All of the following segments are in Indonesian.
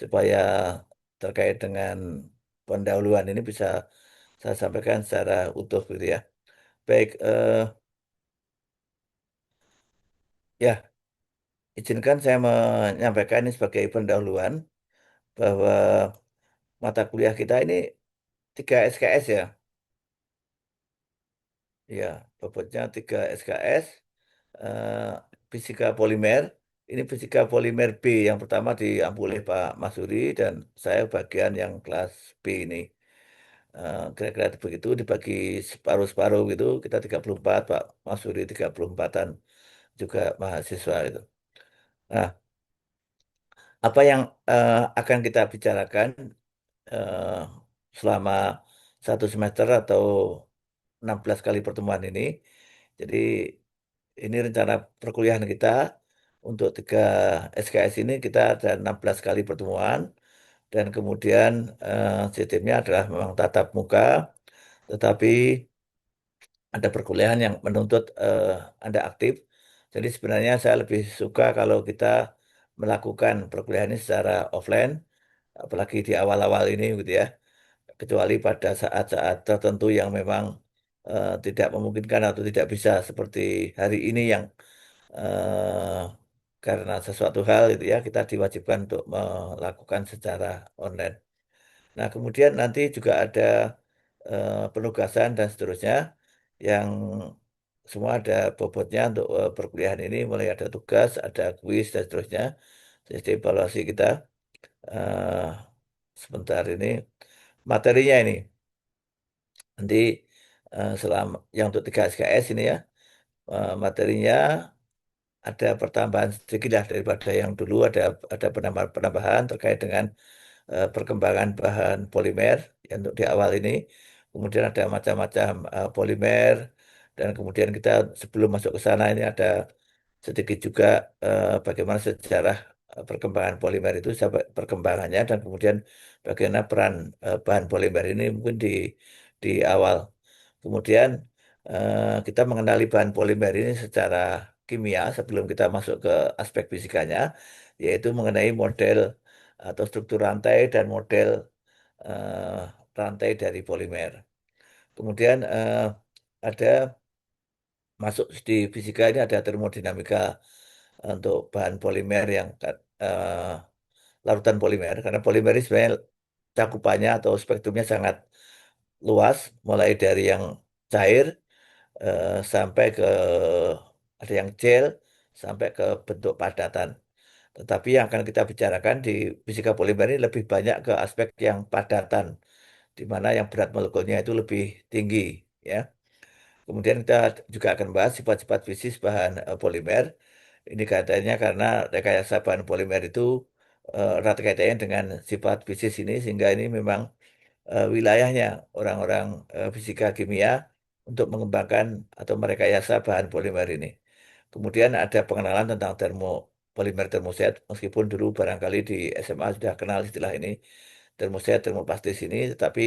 supaya terkait dengan pendahuluan ini bisa saya sampaikan secara utuh gitu ya. Baik, ya izinkan saya menyampaikan ini sebagai pendahuluan bahwa mata kuliah kita ini 3 SKS ya. Ya, bobotnya 3 SKS, eh, fisika polimer. Ini fisika polimer B yang pertama diampu oleh Pak Masuri dan saya bagian yang kelas B ini. Kira-kira begitu dibagi separuh-separuh gitu, kita 34, Pak Masuri 34-an juga mahasiswa itu. Nah, apa yang akan kita bicarakan eh, selama 1 semester atau 16 kali pertemuan ini. Jadi ini rencana perkuliahan kita untuk 3 SKS ini kita ada 16 kali pertemuan dan kemudian sistemnya adalah memang tatap muka, tetapi ada perkuliahan yang menuntut Anda aktif. Jadi sebenarnya saya lebih suka kalau kita melakukan perkuliahan ini secara offline, apalagi di awal-awal ini gitu ya. Kecuali pada saat-saat tertentu yang memang tidak memungkinkan atau tidak bisa seperti hari ini yang eh, karena sesuatu hal itu ya kita diwajibkan untuk melakukan secara online. Nah, kemudian nanti juga ada penugasan dan seterusnya yang semua ada bobotnya untuk perkuliahan ini, mulai ada tugas, ada kuis dan seterusnya. Jadi evaluasi kita eh, sebentar ini materinya ini nanti selama yang untuk 3 SKS ini ya materinya ada pertambahan sedikit lah daripada yang dulu ada penambahan terkait dengan perkembangan bahan polimer yang untuk di awal ini. Kemudian ada macam-macam polimer dan kemudian kita sebelum masuk ke sana ini ada sedikit juga bagaimana sejarah perkembangan polimer itu sampai perkembangannya dan kemudian bagaimana peran bahan polimer ini mungkin di awal. Kemudian kita mengenali bahan polimer ini secara kimia sebelum kita masuk ke aspek fisikanya, yaitu mengenai model atau struktur rantai dan model eh, rantai dari polimer. Kemudian ada masuk di fisika ini ada termodinamika untuk bahan polimer yang eh, larutan polimer karena polimer ini sebenarnya cakupannya atau spektrumnya sangat luas mulai dari yang cair sampai ke ada yang gel sampai ke bentuk padatan. Tetapi yang akan kita bicarakan di fisika polimer ini lebih banyak ke aspek yang padatan, di mana yang berat molekulnya itu lebih tinggi, ya. Kemudian kita juga akan bahas sifat-sifat fisis bahan polimer. Ini katanya karena rekayasa bahan polimer itu erat kaitannya dengan sifat fisis ini, sehingga ini memang wilayahnya orang-orang fisika kimia untuk mengembangkan atau merekayasa bahan polimer ini. Kemudian ada pengenalan tentang polimer termoset, meskipun dulu barangkali di SMA sudah kenal istilah ini, termoset, termoplastis ini, tetapi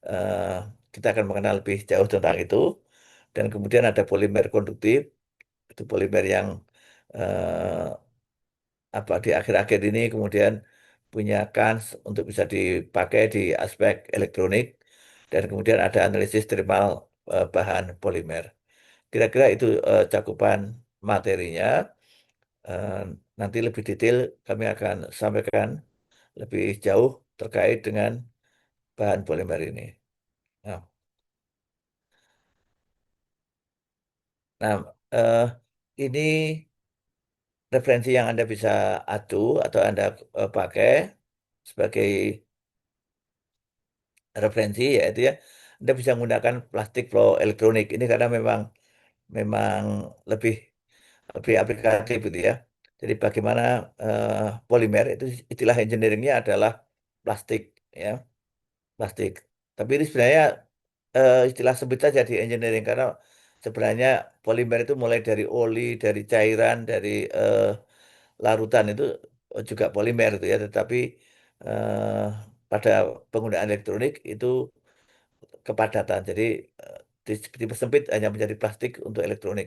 eh, kita akan mengenal lebih jauh tentang itu. Dan kemudian ada polimer konduktif, itu polimer yang eh, apa di akhir-akhir ini kemudian punya kans untuk bisa dipakai di aspek elektronik dan kemudian ada analisis thermal bahan polimer. Kira-kira itu cakupan materinya. Eh, Nanti lebih detail kami akan sampaikan lebih jauh terkait dengan bahan polimer ini. Nah, nah, ini referensi yang Anda bisa adu atau Anda pakai sebagai referensi yaitu ya Anda bisa menggunakan plastik flow elektronik ini karena memang memang lebih lebih aplikatif gitu ya. Jadi bagaimana polimer itu istilah engineeringnya adalah plastik ya, plastik. Tapi ini sebenarnya istilah sebut saja di engineering karena sebenarnya polimer itu mulai dari oli, dari cairan, dari eh, larutan itu juga polimer itu ya. Tetapi eh, pada penggunaan elektronik itu kepadatan. Jadi dipersempit hanya menjadi plastik untuk elektronik.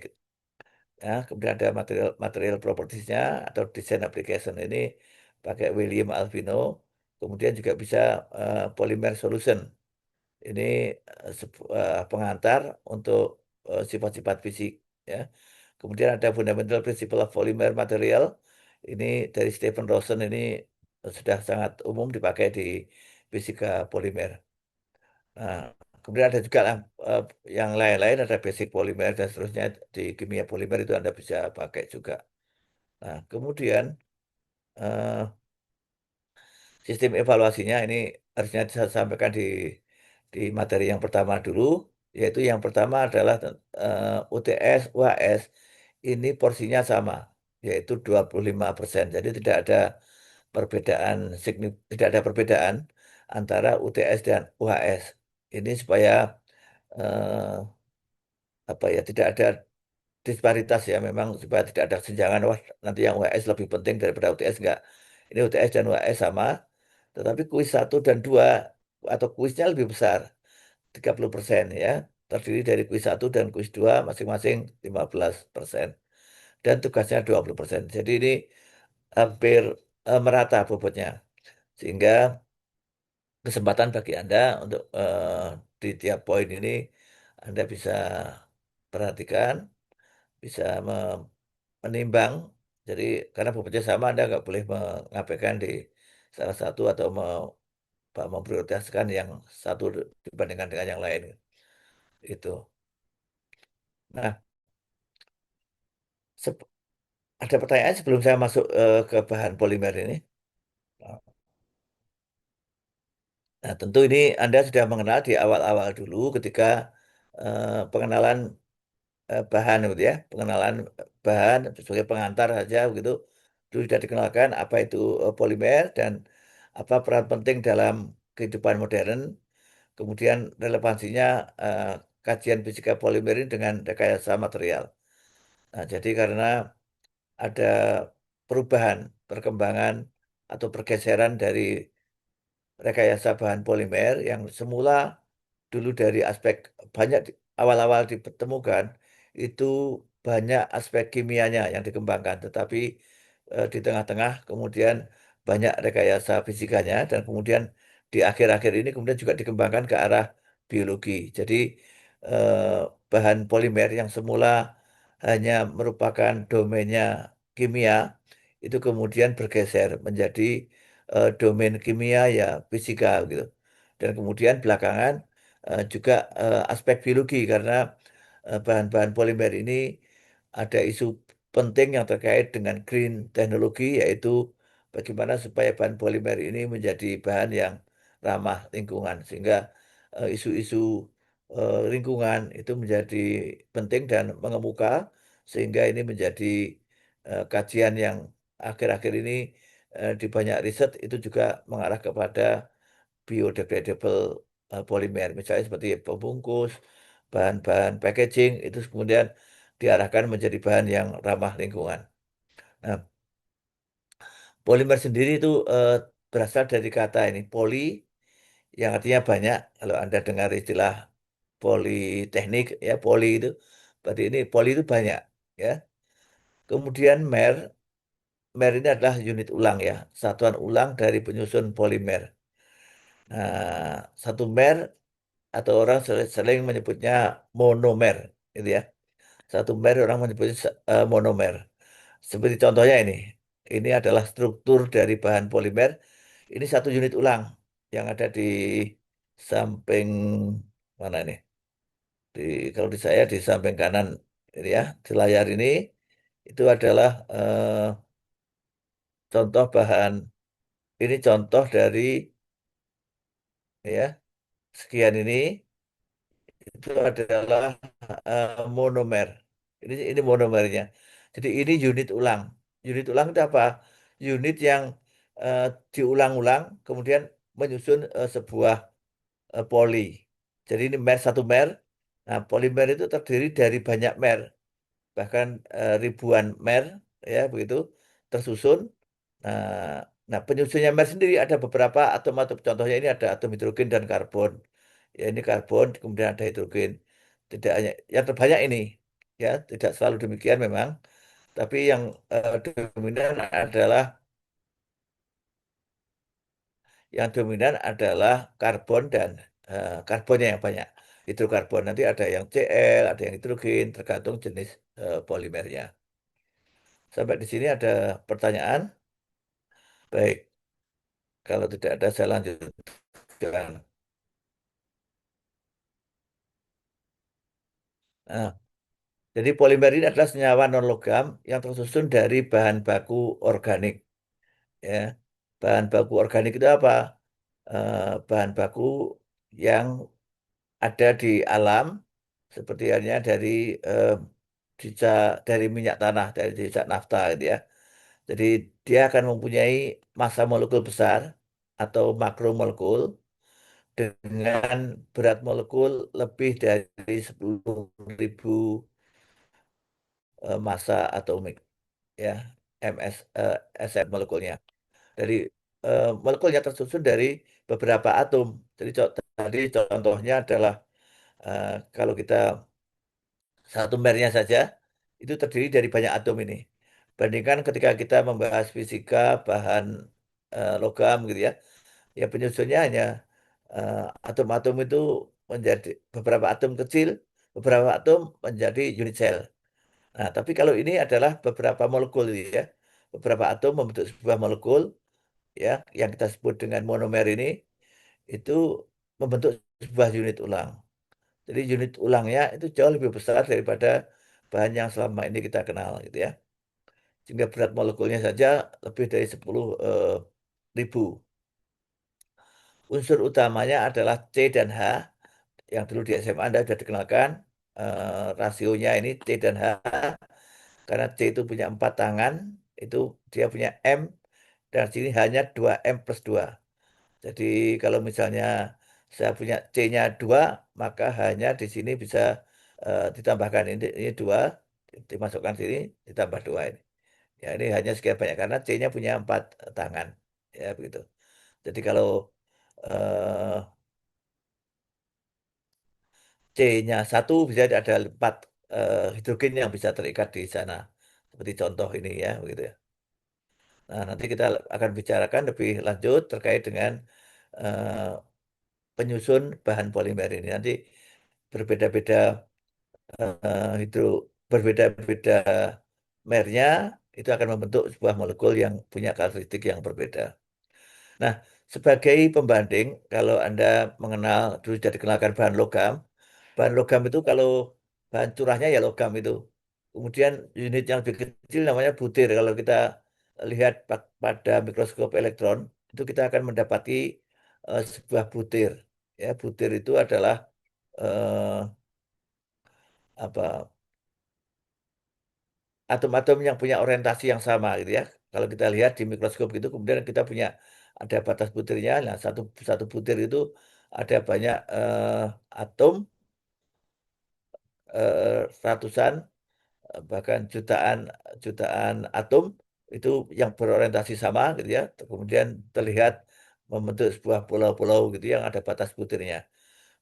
Ya, kemudian ada material material propertiesnya atau design application ini pakai William Alvino. Kemudian juga bisa polymer solution. Ini pengantar untuk sifat-sifat fisik, ya. Kemudian ada Fundamental Principle of Polymer Material. Ini dari Stephen Rosen, ini sudah sangat umum dipakai di fisika polimer. Nah, kemudian ada juga eh, yang lain-lain, ada basic polimer dan seterusnya di kimia polimer itu Anda bisa pakai juga. Nah, kemudian eh, sistem evaluasinya ini harusnya saya sampaikan di materi yang pertama dulu, yaitu yang pertama adalah UTS, UAS, ini porsinya sama, yaitu 25%. Jadi tidak ada perbedaan antara UTS dan UHS. Ini supaya eh, apa ya, tidak ada disparitas ya, memang supaya tidak ada kesenjangan, wah nanti yang UHS lebih penting daripada UTS, enggak. Ini UTS dan UHS sama, tetapi kuis satu dan 2 atau kuisnya lebih besar, 30% ya. Terdiri dari kuis satu dan kuis 2 masing-masing 15%. Dan tugasnya 20%. Jadi ini hampir merata bobotnya. Sehingga kesempatan bagi Anda untuk di tiap poin ini Anda bisa perhatikan, bisa menimbang. Jadi karena bobotnya sama, Anda nggak boleh mengabaikan di salah satu atau memprioritaskan yang satu dibandingkan dengan yang lain. Itu. Nah, sep- ada pertanyaan sebelum saya masuk ke bahan polimer ini. Nah, tentu ini Anda sudah mengenal di awal-awal dulu ketika pengenalan bahan gitu ya, pengenalan bahan sebagai pengantar saja begitu. Itu sudah dikenalkan apa itu polimer dan apa peran penting dalam kehidupan modern. Kemudian relevansinya eh, kajian fisika polimer ini dengan rekayasa material. Nah, jadi karena ada perubahan, perkembangan atau pergeseran dari rekayasa bahan polimer yang semula dulu dari aspek banyak awal-awal ditemukan itu banyak aspek kimianya yang dikembangkan, tetapi di tengah-tengah kemudian banyak rekayasa fisikanya dan kemudian di akhir-akhir ini kemudian juga dikembangkan ke arah biologi. Jadi eh, bahan polimer yang semula hanya merupakan domainnya kimia itu kemudian bergeser menjadi domain kimia ya fisika gitu. Dan kemudian belakangan juga aspek biologi karena bahan-bahan polimer ini ada isu penting yang terkait dengan green teknologi, yaitu bagaimana supaya bahan polimer ini menjadi bahan yang ramah lingkungan sehingga isu-isu lingkungan itu menjadi penting dan mengemuka sehingga ini menjadi kajian yang akhir-akhir ini di banyak riset itu juga mengarah kepada biodegradable polimer, misalnya seperti pembungkus, bahan-bahan packaging, itu kemudian diarahkan menjadi bahan yang ramah lingkungan. Nah, polimer sendiri itu berasal dari kata ini, poli, yang artinya banyak. Kalau Anda dengar istilah politeknik, ya poli itu, berarti ini poli itu banyak, ya. Kemudian mer ini adalah unit ulang ya, satuan ulang dari penyusun polimer. Nah, satu mer atau orang sering menyebutnya monomer, gitu ya. Satu mer orang menyebutnya monomer. Seperti contohnya ini adalah struktur dari bahan polimer. Ini satu unit ulang yang ada di samping mana ini? Di kalau di saya di samping kanan ini ya, di layar ini itu adalah contoh bahan. Ini contoh dari ya sekian ini itu adalah monomer. Ini monomernya. Jadi ini unit ulang. Unit ulang itu apa? Unit yang eh, diulang-ulang kemudian menyusun sebuah poli. Jadi ini satu mer. Nah, polimer itu terdiri dari banyak mer, bahkan ribuan mer, ya begitu tersusun. Nah, nah penyusunnya mer sendiri ada beberapa atom-atom. Contohnya ini ada atom hidrogen dan karbon. Ya ini karbon, kemudian ada hidrogen. Tidak hanya yang terbanyak ini, ya tidak selalu demikian memang. Tapi yang dominan adalah Yang dominan adalah karbon dan karbonnya yang banyak. Hidrokarbon nanti ada yang Cl, ada yang hidrogen, tergantung jenis polimernya. Sampai di sini ada pertanyaan? Baik, kalau tidak ada saya lanjutkan. Nah, jadi polimer ini adalah senyawa non-logam yang tersusun dari bahan baku organik. Ya, bahan baku organik itu apa? Bahan baku yang ada di alam, seperti halnya dari eh, dari minyak tanah, dari sisa nafta, gitu ya. Jadi dia akan mempunyai massa molekul besar atau makromolekul dengan berat molekul lebih dari 10.000 massa atomik, ya, SM molekulnya. Dari molekulnya tersusun dari beberapa atom. Jadi tadi contohnya adalah kalau kita satu mernya saja itu terdiri dari banyak atom ini. Bandingkan ketika kita membahas fisika bahan logam gitu ya, ya penyusunnya hanya eh, atom-atom itu menjadi beberapa atom kecil, beberapa atom menjadi unit cell. Nah, tapi kalau ini adalah beberapa molekul gitu ya, beberapa atom membentuk sebuah molekul ya yang kita sebut dengan monomer ini itu membentuk sebuah unit ulang. Jadi unit ulangnya itu jauh lebih besar daripada bahan yang selama ini kita kenal gitu ya. Sehingga berat molekulnya saja lebih dari 10.000. Unsur utamanya adalah C dan H yang dulu di SMA Anda sudah dikenalkan. Rasionya ini C dan H karena C itu punya 4 tangan, itu dia punya M dan sini hanya 2M+2. Jadi kalau misalnya saya punya C-nya 2, maka hanya di sini bisa ditambahkan ini 2, dimasukkan sini, ditambah 2 ini. Ya ini hanya sekian banyak karena C-nya punya 4 tangan. Ya begitu. Jadi kalau eh, C-nya 1 bisa ada 4 hidrogen yang bisa terikat di sana. Seperti contoh ini ya, begitu ya. Nah, nanti kita akan bicarakan lebih lanjut terkait dengan eh, penyusun bahan polimer ini. Nanti berbeda-beda hidro berbeda-beda mernya itu akan membentuk sebuah molekul yang punya karakteristik yang berbeda. Nah, sebagai pembanding, kalau Anda mengenal dulu sudah dikenalkan bahan logam itu kalau bahan curahnya ya logam itu. Kemudian unit yang lebih kecil namanya butir. Kalau kita lihat pada mikroskop elektron, itu kita akan mendapati sebuah butir. Ya, butir itu adalah eh, apa atom-atom yang punya orientasi yang sama gitu ya. Kalau kita lihat di mikroskop gitu, kemudian kita punya ada batas butirnya. Nah, satu satu butir itu ada banyak atom, ratusan, bahkan jutaan jutaan atom itu yang berorientasi sama gitu ya. Kemudian terlihat membentuk sebuah pulau-pulau gitu yang ada batas butirnya.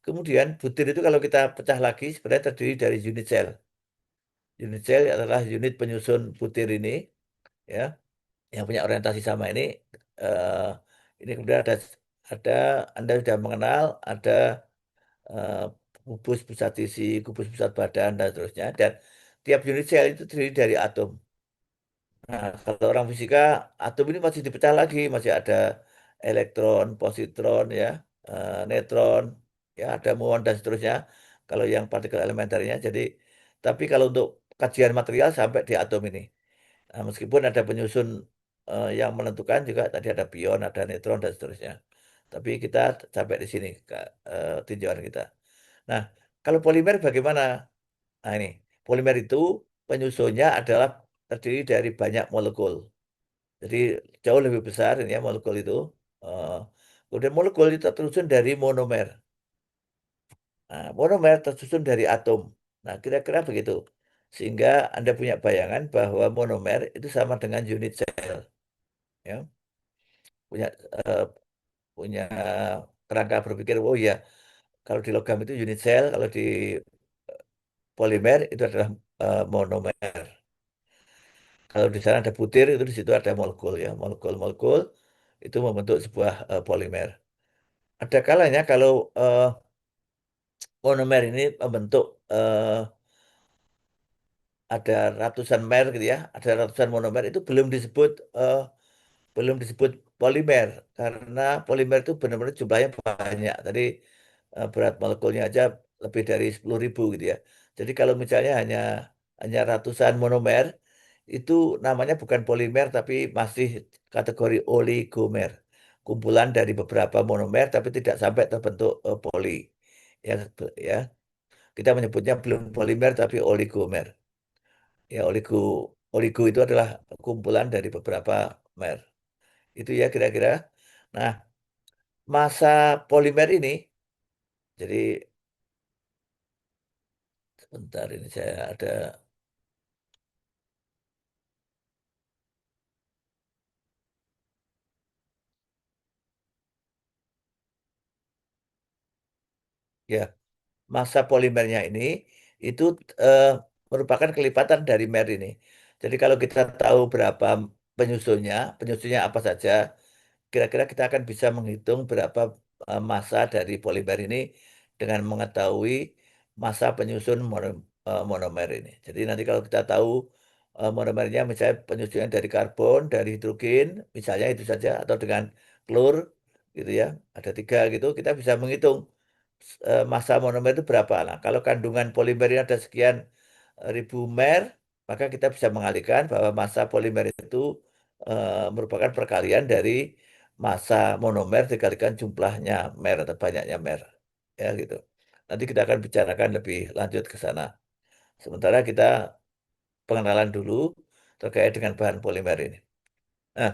Kemudian butir itu kalau kita pecah lagi sebenarnya terdiri dari unit cell. Unit cell adalah unit penyusun butir ini ya yang punya orientasi sama eh, ini kemudian ada Anda sudah mengenal ada eh, kubus pusat isi, kubus pusat badan dan seterusnya dan tiap unit sel itu terdiri dari atom. Nah, kalau orang fisika atom ini masih dipecah lagi, masih ada elektron, positron ya, neutron, ya ada muon dan seterusnya. Kalau yang partikel elementernya jadi tapi kalau untuk kajian material sampai di atom ini. Nah, meskipun ada penyusun yang menentukan juga tadi ada pion, ada neutron dan seterusnya. Tapi kita sampai di sini Kak, tinjauan kita. Nah, kalau polimer bagaimana? Nah, ini polimer itu penyusunnya adalah terdiri dari banyak molekul. Jadi jauh lebih besar ini ya molekul itu. Eh, Kemudian molekul itu tersusun dari monomer. Nah, monomer tersusun dari atom. Nah, kira-kira begitu. Sehingga Anda punya bayangan bahwa monomer itu sama dengan unit cell. Ya, punya eh, punya kerangka berpikir, oh ya, kalau di logam itu unit cell, kalau di polimer itu adalah monomer. Kalau di sana ada butir, itu di situ ada molekul ya, molekul-molekul. itu membentuk sebuah polimer. Ada kalanya kalau monomer ini membentuk ada ratusan mer gitu ya, ada ratusan monomer itu belum disebut polimer karena polimer itu benar-benar jumlahnya banyak. Tadi berat molekulnya aja lebih dari 10.000 gitu ya. Jadi kalau misalnya hanya ratusan monomer itu namanya bukan polimer tapi masih kategori oligomer. Kumpulan dari beberapa monomer tapi tidak sampai terbentuk poli. Ya, ya. Kita menyebutnya belum polimer tapi oligomer. Ya, oligo itu adalah kumpulan dari beberapa mer. Itu ya kira-kira. Nah, masa polimer ini, jadi sebentar ini saya ada, ya, masa polimernya ini itu eh, merupakan kelipatan dari mer ini. Jadi kalau kita tahu berapa penyusunnya apa saja, kira-kira kita akan bisa menghitung berapa massa dari polimer ini dengan mengetahui massa penyusun monomer ini. Jadi nanti kalau kita tahu monomernya misalnya penyusunnya dari karbon, dari hidrogen, misalnya itu saja, atau dengan klor gitu ya, ada tiga gitu, kita bisa menghitung massa monomer itu berapa. Nah, kalau kandungan polimernya ada sekian ribu mer, maka kita bisa mengalihkan bahwa massa polimer itu merupakan perkalian dari massa monomer dikalikan jumlahnya mer atau banyaknya mer. Ya gitu. Nanti kita akan bicarakan lebih lanjut ke sana. Sementara kita pengenalan dulu terkait dengan bahan polimer ini. Nah,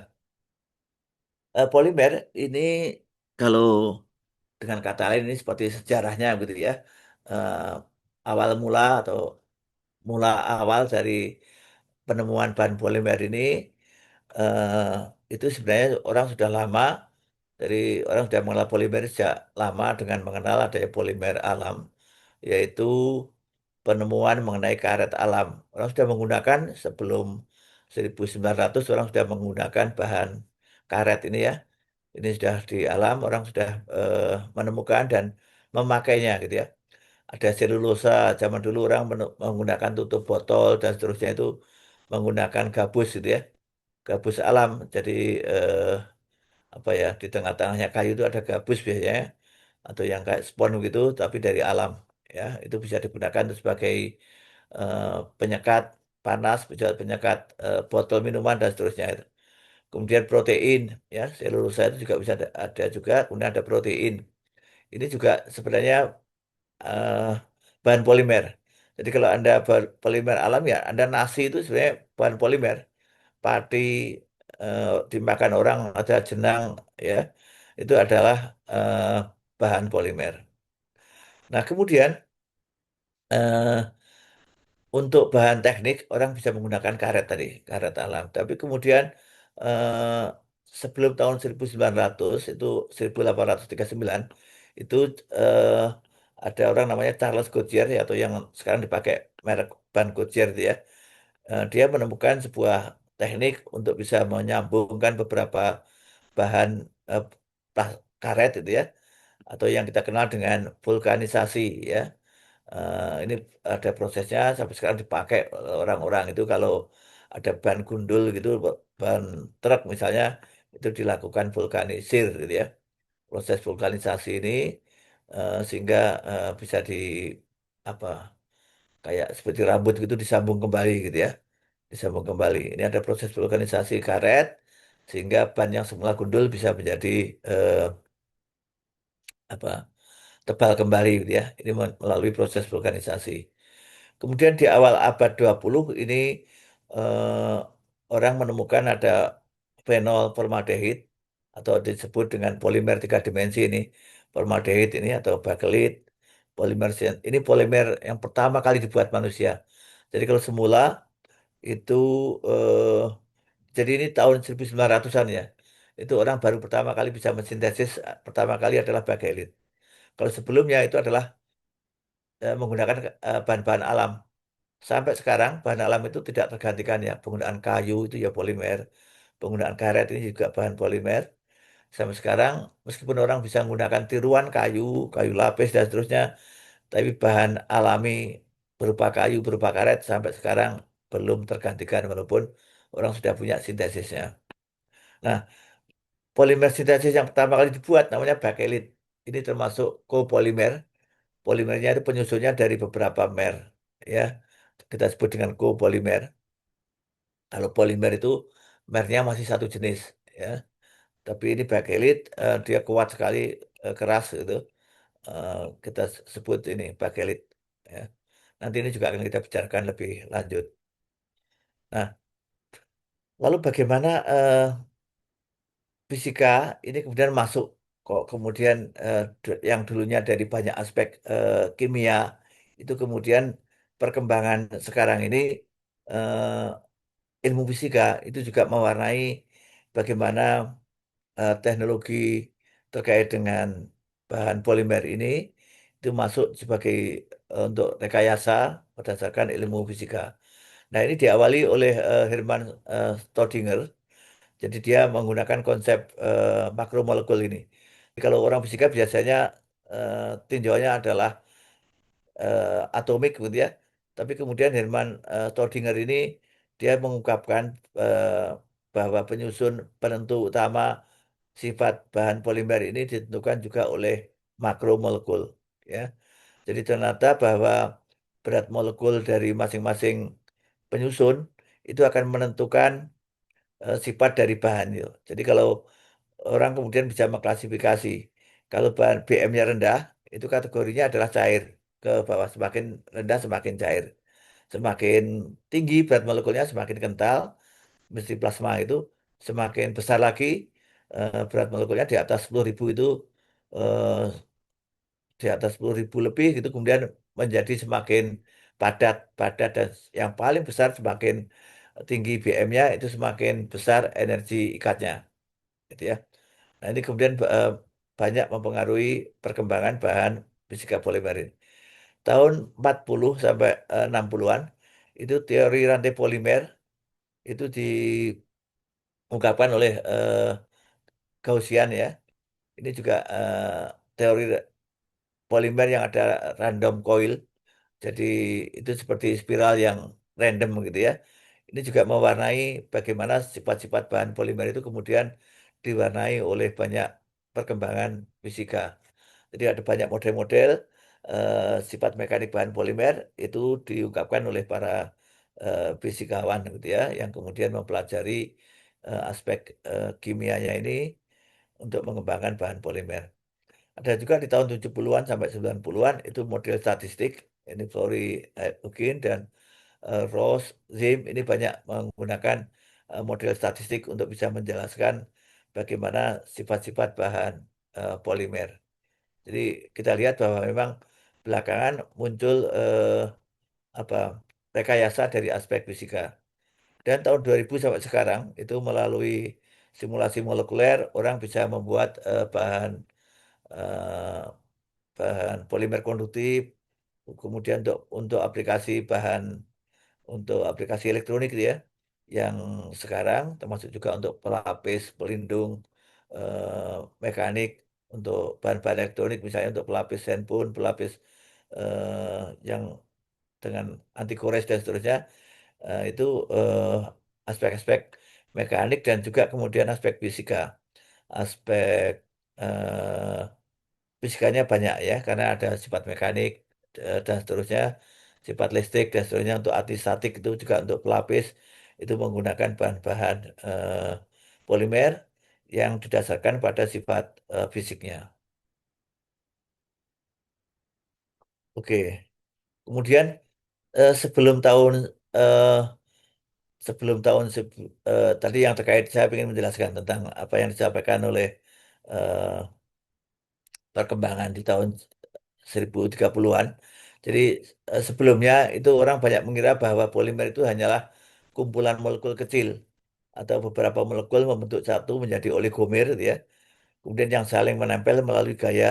polimer ini kalau dengan kata lain ini seperti sejarahnya gitu ya. Eh, awal mula atau mula awal dari penemuan bahan polimer ini itu sebenarnya orang sudah lama dari orang sudah mengenal polimer sejak lama dengan mengenal adanya polimer alam yaitu penemuan mengenai karet alam. Orang sudah menggunakan sebelum 1900 orang sudah menggunakan bahan karet ini ya. Ini sudah di alam orang sudah menemukan dan memakainya gitu ya. Ada selulosa zaman dulu orang menggunakan tutup botol dan seterusnya itu menggunakan gabus gitu ya. Gabus alam. Jadi apa ya di tengah-tengahnya kayu itu ada gabus biasanya atau yang kayak spon gitu tapi dari alam ya itu bisa digunakan untuk sebagai eh, penyekat panas, bisa penyekat botol minuman dan seterusnya itu. Kemudian protein ya selulosa itu juga bisa ada juga kemudian ada protein. Ini juga sebenarnya eh, bahan polimer. Jadi kalau Anda polimer alam ya Anda nasi itu sebenarnya bahan polimer. Pati dimakan orang ada jenang ya itu adalah eh, bahan polimer. Nah kemudian eh, untuk bahan teknik orang bisa menggunakan karet tadi karet alam. Tapi kemudian eh, sebelum tahun 1900 itu 1839 itu eh, ada orang namanya Charles Goodyear ya, atau yang sekarang dipakai merek ban Goodyear itu ya. Dia menemukan sebuah teknik untuk bisa menyambungkan beberapa bahan eh, karet itu ya atau yang kita kenal dengan vulkanisasi ya. Ini ada prosesnya sampai sekarang dipakai oleh orang-orang itu kalau ada ban gundul gitu ban truk misalnya itu dilakukan vulkanisir gitu ya. Proses vulkanisasi ini sehingga bisa di apa kayak seperti rambut gitu disambung kembali gitu ya disambung kembali. Ini ada proses vulkanisasi karet sehingga ban yang semula gundul bisa menjadi eh, apa tebal kembali gitu ya. Ini melalui proses vulkanisasi. Kemudian di awal abad 20 ini eh, orang menemukan ada fenol formaldehid atau disebut dengan polimer tiga dimensi ini. Formaldehid ini atau bakelit, polimer ini polimer yang pertama kali dibuat manusia. Jadi kalau semula itu eh, jadi ini tahun 1900-an ya. Itu orang baru pertama kali bisa mensintesis pertama kali adalah bakelit. Kalau sebelumnya itu adalah menggunakan bahan-bahan alam. Sampai sekarang bahan alam itu tidak tergantikan ya. Penggunaan kayu itu ya polimer, penggunaan karet ini juga bahan polimer. Sampai sekarang, meskipun orang bisa menggunakan tiruan kayu, kayu lapis dan seterusnya, tapi bahan alami berupa kayu, berupa karet sampai sekarang belum tergantikan walaupun orang sudah punya sintesisnya. Nah, polimer sintesis yang pertama kali dibuat namanya bakelit. Ini termasuk copolymer. Polimernya itu penyusunnya dari beberapa mer, ya. Kita sebut dengan copolymer. Kalau polimer itu mernya masih satu jenis, ya. Tapi ini bakelit, dia kuat sekali, keras itu. Eh, kita sebut ini bakelit, ya. Nanti ini juga akan kita bicarakan lebih lanjut. Nah, lalu bagaimana fisika ini kemudian masuk kok kemudian yang dulunya dari banyak aspek kimia itu kemudian perkembangan sekarang ini ilmu fisika itu juga mewarnai bagaimana teknologi terkait dengan bahan polimer ini itu masuk sebagai untuk rekayasa berdasarkan ilmu fisika. Nah, ini diawali oleh Hermann Staudinger. Jadi dia menggunakan konsep makromolekul ini. Jadi kalau orang fisika biasanya tinjauannya adalah atomik gitu ya. Tapi kemudian Hermann Staudinger ini dia mengungkapkan eh, bahwa penyusun penentu utama sifat bahan polimer ini ditentukan juga oleh makromolekul, ya. Jadi ternyata bahwa berat molekul dari masing-masing penyusun itu akan menentukan sifat dari bahan itu. Jadi kalau orang kemudian bisa mengklasifikasi kalau bahan BM-nya rendah itu kategorinya adalah cair ke bawah, semakin rendah semakin cair, semakin tinggi berat molekulnya semakin kental, mesti plasma itu semakin besar lagi, berat molekulnya di atas 10.000 itu, eh, di atas 10.000 lebih gitu kemudian menjadi semakin padat padat dan yang paling besar semakin tinggi BM-nya itu semakin besar energi ikatnya gitu ya. Nah, ini kemudian banyak mempengaruhi perkembangan bahan fisika polimer ini. Tahun 40 sampai 60-an itu teori rantai polimer itu diungkapkan oleh Gaussian, ya. Ini juga teori polimer yang ada random coil. Jadi itu seperti spiral yang random gitu ya. Ini juga mewarnai bagaimana sifat-sifat bahan polimer itu kemudian diwarnai oleh banyak perkembangan fisika. Jadi ada banyak model-model sifat mekanik bahan polimer itu diungkapkan oleh para fisikawan gitu ya, yang kemudian mempelajari aspek kimianya ini untuk mengembangkan bahan polimer. Ada juga di tahun 70-an sampai 90-an itu model statistik. Ini Flori Eugen dan Ross, Zim ini banyak menggunakan model statistik untuk bisa menjelaskan bagaimana sifat-sifat bahan polimer. Jadi kita lihat bahwa memang belakangan muncul apa rekayasa dari aspek fisika. Dan tahun 2000 sampai sekarang itu melalui simulasi molekuler orang bisa membuat eh, bahan polimer konduktif, kemudian untuk aplikasi bahan untuk aplikasi elektronik gitu ya, yang sekarang termasuk juga untuk pelapis, pelindung mekanik, untuk bahan-bahan elektronik misalnya untuk pelapis handphone, pelapis yang dengan anti gores dan seterusnya, itu aspek-aspek mekanik dan juga kemudian aspek fisika, aspek eh, fisikanya banyak ya, karena ada sifat mekanik dan seterusnya, sifat listrik dan seterusnya. Untuk antistatik itu juga untuk pelapis itu menggunakan bahan-bahan polimer yang didasarkan pada sifat fisiknya. Oke, kemudian sebelum tahun eh, tadi yang terkait, saya ingin menjelaskan tentang apa yang disampaikan oleh eh, perkembangan di tahun 1030-an. Jadi sebelumnya itu orang banyak mengira bahwa polimer itu hanyalah kumpulan molekul kecil atau beberapa molekul membentuk satu menjadi oligomer gitu ya. Kemudian yang saling menempel melalui gaya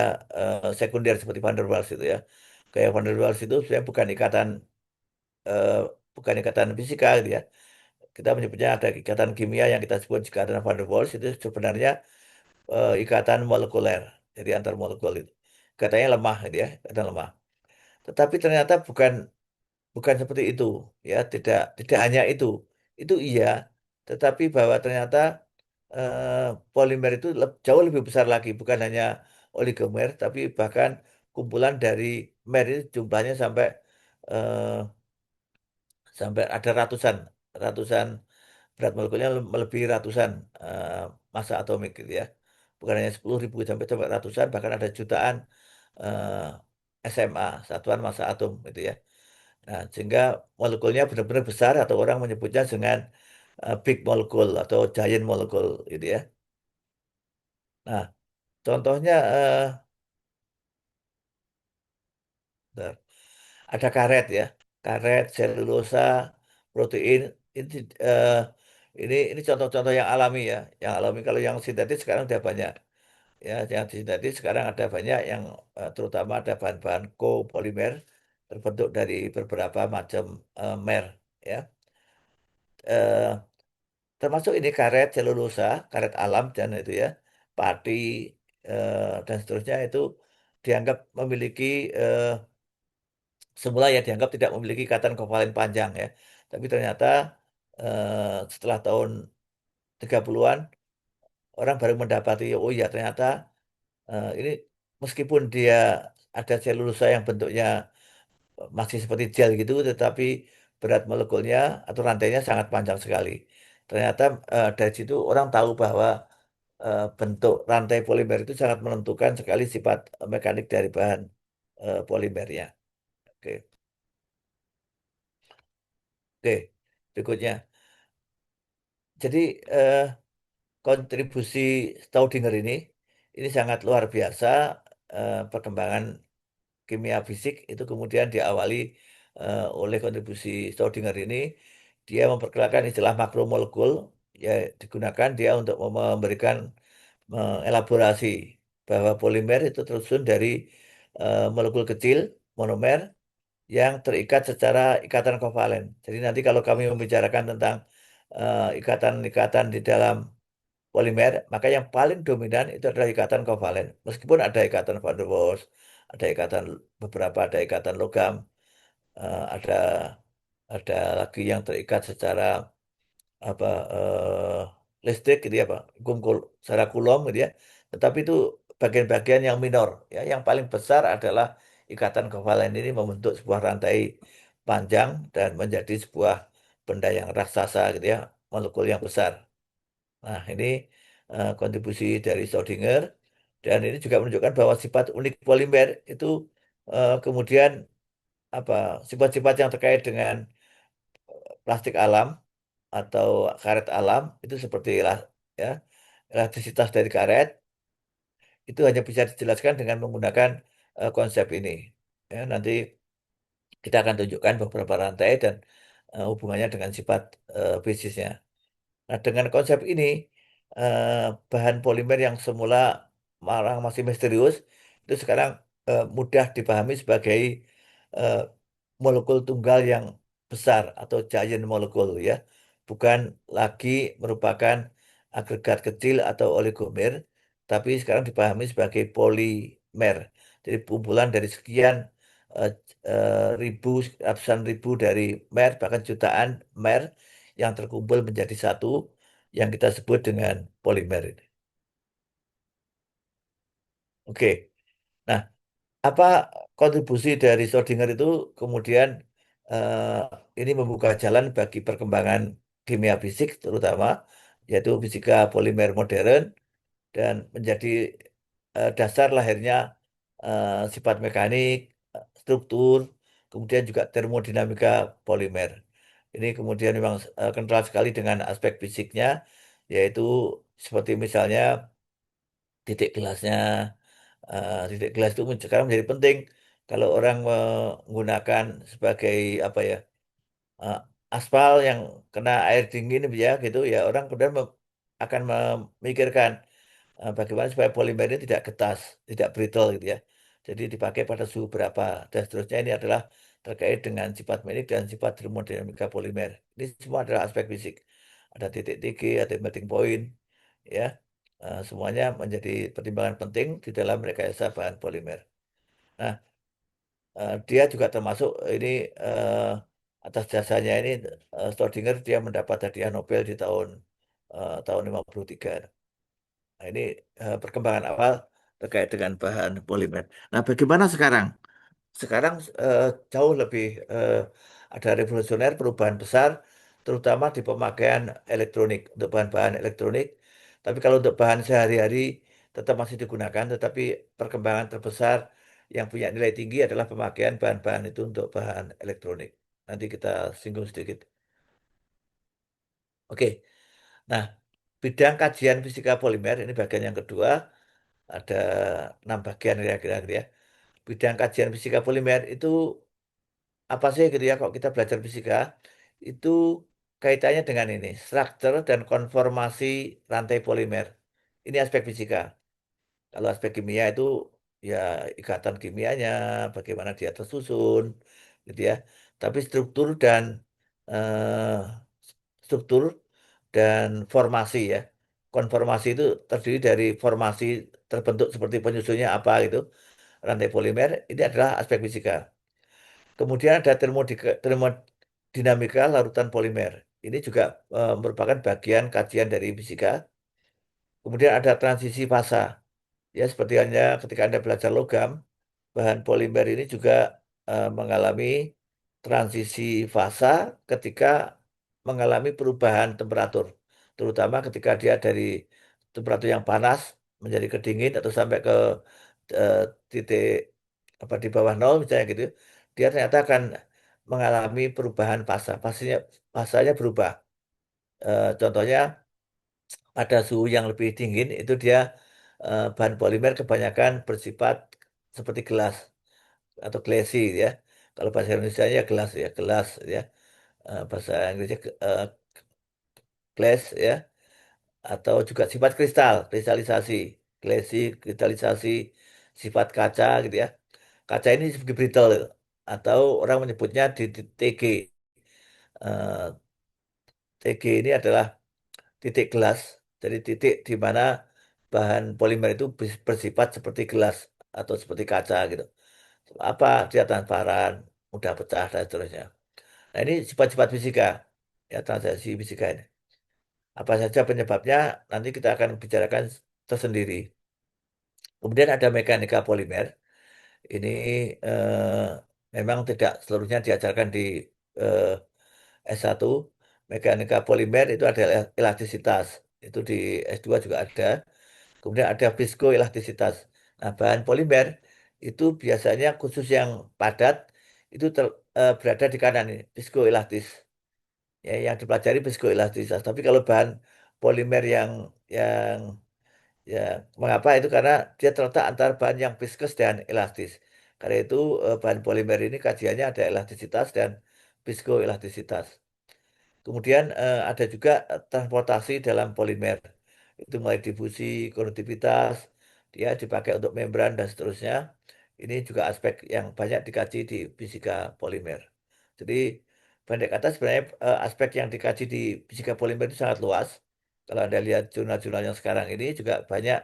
sekunder seperti van der Waals itu ya. Gaya van der Waals itu sebenarnya eh, bukan ikatan fisika gitu ya. Kita menyebutnya ada ikatan kimia yang kita sebut juga adalah van der Waals. Itu sebenarnya ikatan molekuler. Jadi antar molekul itu. Katanya lemah gitu ya, ikatan lemah. Tetapi ternyata bukan bukan seperti itu ya, tidak tidak hanya itu. Itu iya, tetapi bahwa ternyata polimer itu jauh lebih besar lagi, bukan hanya oligomer, tapi bahkan kumpulan dari mer itu jumlahnya sampai eh, sampai ada ratusan ratusan berat molekulnya melebihi ratusan eh, massa atomik gitu ya. Bukan hanya 10.000 sampai sampai ratusan, bahkan ada jutaan SMA, satuan massa atom gitu ya. Nah, sehingga molekulnya benar-benar besar atau orang menyebutnya dengan big molecule atau giant molecule gitu ya. Nah, contohnya bentar, ada karet ya, karet, selulosa, protein. Ini eh, ini contoh-contoh yang alami ya, yang alami. Kalau yang sintetis sekarang udah banyak ya, yang sintetis sekarang ada banyak yang terutama ada bahan-bahan copolymer terbentuk dari beberapa macam mer ya. Eh, Termasuk ini karet, selulosa, karet alam dan itu ya, pati dan seterusnya itu dianggap memiliki eh, semula ya dianggap tidak memiliki ikatan kovalen panjang ya. Tapi ternyata setelah tahun 30-an orang baru mendapati oh ya ternyata ini meskipun dia ada selulosa yang bentuknya masih seperti gel gitu, tetapi berat molekulnya atau rantainya sangat panjang sekali. Ternyata dari situ orang tahu bahwa bentuk rantai polimer itu sangat menentukan sekali sifat mekanik dari bahan polimernya. Oke, oke. Berikutnya, jadi eh, kontribusi Staudinger ini sangat luar biasa. Perkembangan kimia fisik itu kemudian diawali oleh kontribusi Staudinger ini. Dia memperkenalkan istilah makromolekul, ya digunakan dia untuk memberikan mengelaborasi bahwa polimer itu tersusun dari molekul kecil monomer yang terikat secara ikatan kovalen. Jadi nanti kalau kami membicarakan tentang ikatan-ikatan di dalam polimer, maka yang paling dominan itu adalah ikatan kovalen. Meskipun ada ikatan van der Waals, ada ikatan beberapa ada ikatan logam, ada lagi yang terikat secara apa listrik gitu ya Pak, secara kulom gitu ya. Tetapi itu bagian-bagian yang minor ya. Yang paling besar adalah ikatan kovalen ini membentuk sebuah rantai panjang dan menjadi sebuah benda yang raksasa gitu ya, molekul yang besar. Nah, ini kontribusi dari Schrödinger dan ini juga menunjukkan bahwa sifat unik polimer itu kemudian apa sifat-sifat yang terkait dengan plastik alam atau karet alam itu seperti ya elastisitas dari karet itu hanya bisa dijelaskan dengan menggunakan konsep ini. Ya, nanti kita akan tunjukkan beberapa rantai dan hubungannya dengan sifat basisnya. Nah, dengan konsep ini, eh, bahan polimer yang semula marang masih misterius, itu sekarang mudah dipahami sebagai eh, molekul tunggal yang besar atau giant molekul ya. Bukan lagi merupakan agregat kecil atau oligomer, tapi sekarang dipahami sebagai polimer. Jadi kumpulan dari sekian eh, ribu, ratusan ribu dari mer, bahkan jutaan mer yang terkumpul menjadi satu yang kita sebut dengan polimer ini. Oke. Nah, apa kontribusi dari Schrödinger itu kemudian ini membuka jalan bagi perkembangan kimia fisik terutama yaitu fisika polimer modern dan menjadi dasar lahirnya sifat mekanik, struktur, kemudian juga termodinamika polimer. Ini kemudian memang kental sekali dengan aspek fisiknya, yaitu seperti misalnya titik gelasnya. Titik gelas itu sekarang menjadi penting kalau orang menggunakan sebagai apa ya eh, aspal yang kena air dingin ya gitu ya orang kemudian akan memikirkan bagaimana supaya polimernya tidak getas, tidak brittle gitu ya. Jadi dipakai pada suhu berapa dan seterusnya ini adalah terkait dengan sifat mekanik dan sifat termodinamika polimer. Ini semua adalah aspek fisik. Ada titik TG, ada melting point, ya. Semuanya menjadi pertimbangan penting di dalam rekayasa bahan polimer. Nah, dia juga termasuk ini atas jasanya ini Schrödinger dia mendapat hadiah Nobel di tahun 53. Nah, ini perkembangan awal terkait dengan bahan polimer. Nah, bagaimana sekarang? Sekarang eh, jauh lebih ada revolusioner perubahan besar, terutama di pemakaian elektronik untuk bahan-bahan elektronik. Tapi kalau untuk bahan sehari-hari tetap masih digunakan, tetapi perkembangan terbesar yang punya nilai tinggi adalah pemakaian bahan-bahan itu untuk bahan elektronik. Nanti kita singgung sedikit. Oke, nah bidang kajian fisika polimer ini bagian yang kedua, ada 6 bagian kira-kira gitu ya. Bidang kajian fisika polimer itu apa sih gitu ya kalau kita belajar fisika itu kaitannya dengan ini struktur dan konformasi rantai polimer. Ini aspek fisika. Kalau aspek kimia itu ya ikatan kimianya, bagaimana dia tersusun, gitu ya. Tapi eh, struktur dan formasi ya. Konformasi itu terdiri dari formasi terbentuk seperti penyusunnya apa gitu. Rantai polimer ini adalah aspek fisika. Kemudian ada termodinamika larutan polimer. Ini juga merupakan bagian kajian dari fisika. Kemudian ada transisi fasa. Ya, seperti hanya ketika Anda belajar logam, bahan polimer ini juga mengalami transisi fasa ketika mengalami perubahan temperatur. Terutama ketika dia dari temperatur yang panas menjadi kedingin atau sampai ke eh, titik apa di bawah nol misalnya gitu, dia ternyata akan mengalami perubahan fasa. Fasanya berubah. Contohnya pada suhu yang lebih dingin itu dia bahan polimer kebanyakan bersifat seperti gelas atau glassy ya. Kalau bahasa Indonesia ya gelas ya, gelas ya. Bahasa Inggrisnya glass ya atau juga sifat kristal, kristalisasi, glassy, kristalisasi, sifat kaca gitu ya. Kaca ini seperti brittle atau orang menyebutnya di TG. Eh, TG ini adalah titik gelas. Jadi titik di mana bahan polimer itu bersifat seperti gelas atau seperti kaca gitu. Apa dia transparan, mudah pecah dan seterusnya. Nah ini sifat-sifat fisika, ya transaksi fisika ini. Apa saja penyebabnya nanti kita akan bicarakan tersendiri. Kemudian ada mekanika polimer. Ini memang tidak seluruhnya diajarkan di eh, S1. Mekanika polimer itu ada elastisitas. Itu di S2 juga ada. Kemudian ada viskoelastisitas. Nah, bahan polimer itu biasanya khusus yang padat itu berada di kanan ini, viskoelastis. Ya, yang dipelajari viskoelastisitas. Tapi kalau bahan polimer yang ya mengapa itu karena dia terletak antara bahan yang viskus dan elastis. Karena itu bahan polimer ini kajiannya ada elastisitas dan viskoelastisitas. Kemudian ada juga transportasi dalam polimer. Itu mulai difusi, konduktivitas, dia dipakai untuk membran dan seterusnya. Ini juga aspek yang banyak dikaji di fisika polimer. Jadi pendek kata sebenarnya aspek yang dikaji di fisika polimer itu sangat luas. Kalau Anda lihat jurnal-jurnal yang sekarang ini juga banyak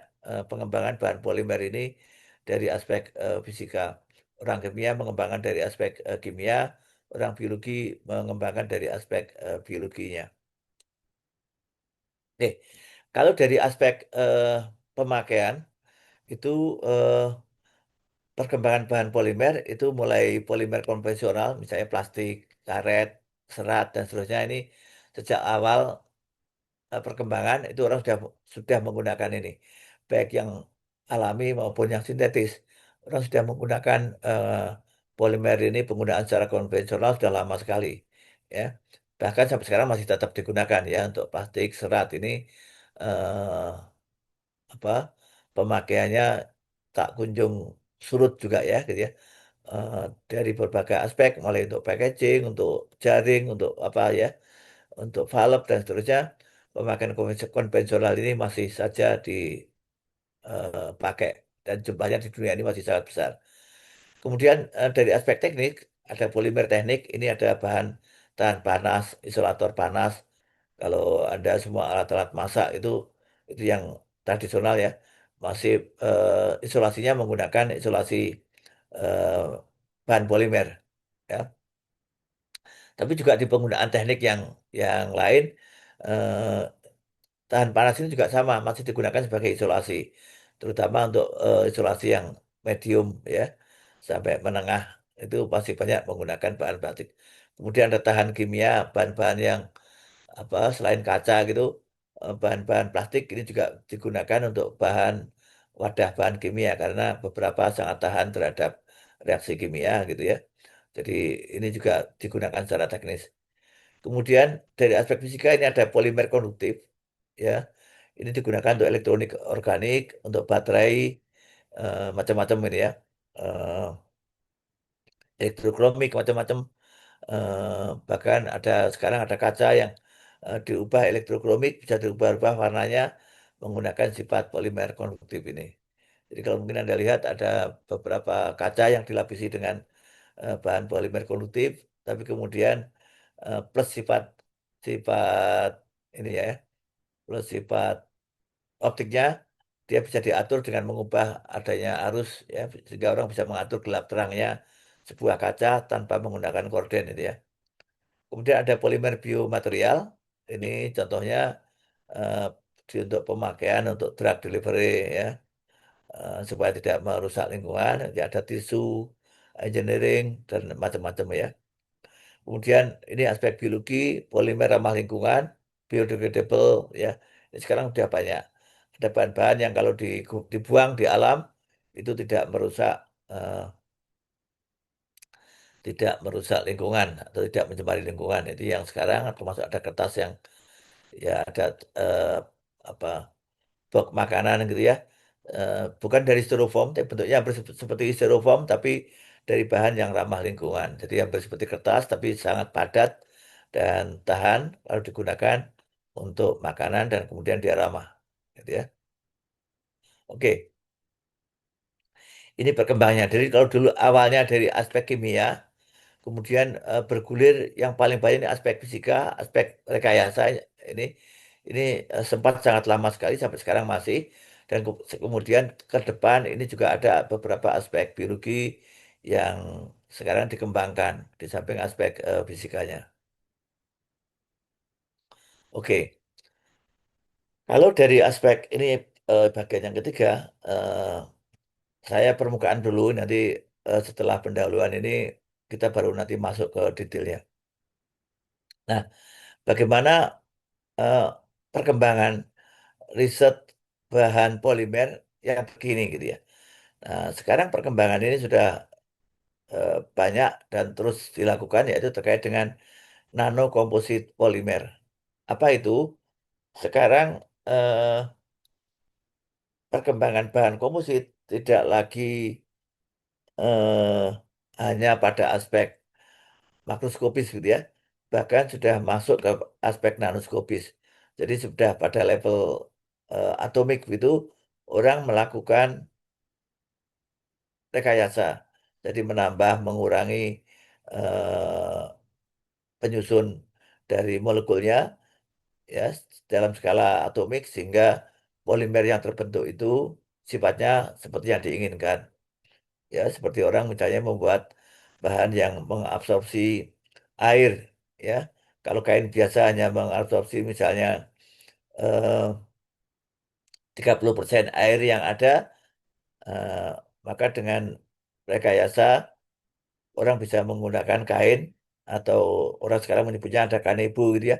pengembangan bahan polimer ini dari aspek fisika. Orang kimia mengembangkan dari aspek kimia, orang biologi mengembangkan dari aspek biologinya. Kalau dari aspek pemakaian itu eh, perkembangan bahan polimer itu mulai polimer konvensional, misalnya plastik, karet, serat dan seterusnya ini sejak awal perkembangan itu orang sudah menggunakan ini, baik yang alami maupun yang sintetis. Orang sudah menggunakan polimer ini penggunaan secara konvensional sudah lama sekali, ya. Bahkan sampai sekarang masih tetap digunakan ya untuk plastik, serat ini eh, apa pemakaiannya tak kunjung surut juga ya gitu ya. Eh, dari berbagai aspek mulai untuk packaging, untuk jaring, untuk apa ya, untuk valve dan seterusnya. Pemakaian konvensional ini masih saja dipakai dan jumlahnya di dunia ini masih sangat besar. Kemudian dari aspek teknik ada polimer teknik, ini ada bahan tahan panas, isolator panas. Kalau Anda semua alat-alat masak itu yang tradisional ya, masih isolasinya menggunakan isolasi eh, bahan polimer ya. Tapi juga di penggunaan teknik yang lain, eh, tahan panas ini juga sama, masih digunakan sebagai isolasi, terutama untuk isolasi yang medium ya sampai menengah itu masih banyak menggunakan bahan plastik. Kemudian ada tahan kimia, bahan-bahan yang apa selain kaca gitu, bahan-bahan plastik ini juga digunakan untuk bahan wadah bahan kimia karena beberapa sangat tahan terhadap reaksi kimia gitu ya. Jadi ini juga digunakan secara teknis. Kemudian dari aspek fisika ini ada polimer konduktif ya. Ini digunakan untuk elektronik organik, untuk baterai macam-macam ini ya. Eh, Elektrokromik macam-macam. Bahkan ada sekarang ada kaca yang diubah elektrokromik bisa diubah-ubah warnanya menggunakan sifat polimer konduktif ini. Jadi kalau mungkin Anda lihat ada beberapa kaca yang dilapisi dengan bahan polimer konduktif, tapi kemudian plus sifat sifat ini ya, plus sifat optiknya dia bisa diatur dengan mengubah adanya arus ya, sehingga orang bisa mengatur gelap terangnya sebuah kaca tanpa menggunakan korden itu ya. Kemudian ada polimer biomaterial. Ini contohnya eh, untuk pemakaian untuk drug delivery ya, supaya tidak merusak lingkungan. Nanti ada tisu, engineering dan macam-macam ya. Kemudian ini aspek biologi, polimer ramah lingkungan, biodegradable ya. Ini sekarang sudah banyak. Ada bahan-bahan yang kalau dibuang di alam itu tidak merusak lingkungan atau tidak mencemari lingkungan. Itu yang sekarang termasuk ada kertas yang ya ada apa box makanan gitu ya. Bukan dari styrofoam, tapi bentuknya hampir seperti styrofoam tapi dari bahan yang ramah lingkungan. Jadi hampir seperti kertas tapi sangat padat dan tahan kalau digunakan untuk makanan dan kemudian dia ramah gitu ya. Oke, ini perkembangannya. Jadi kalau dulu awalnya dari aspek kimia, kemudian bergulir yang paling banyak ini aspek fisika, aspek rekayasa ini ini sempat sangat lama sekali sampai sekarang masih dan kemudian ke depan ini juga ada beberapa aspek biologi yang sekarang dikembangkan di samping aspek fisikanya. Oke, kalau dari aspek ini bagian yang ketiga, eh, saya permukaan dulu nanti setelah pendahuluan ini kita baru nanti masuk ke detailnya. Nah, bagaimana eh, perkembangan riset bahan polimer yang begini gitu ya. Nah, sekarang perkembangan ini sudah banyak dan terus dilakukan yaitu terkait dengan nano komposit polimer. Apa itu? Sekarang eh, perkembangan bahan komposit tidak lagi eh, hanya pada aspek makroskopis gitu ya. Bahkan sudah masuk ke aspek nanoskopis. Jadi sudah pada level atomik itu orang melakukan rekayasa. Jadi menambah, mengurangi eh, penyusun dari molekulnya ya dalam skala atomik sehingga polimer yang terbentuk itu sifatnya seperti yang diinginkan. Ya, seperti orang misalnya membuat bahan yang mengabsorpsi air ya. Kalau kain biasa hanya mengabsorpsi misalnya eh, 30% air yang ada, eh, maka dengan rekayasa orang bisa menggunakan kain atau orang sekarang menyebutnya ada kanebo gitu ya,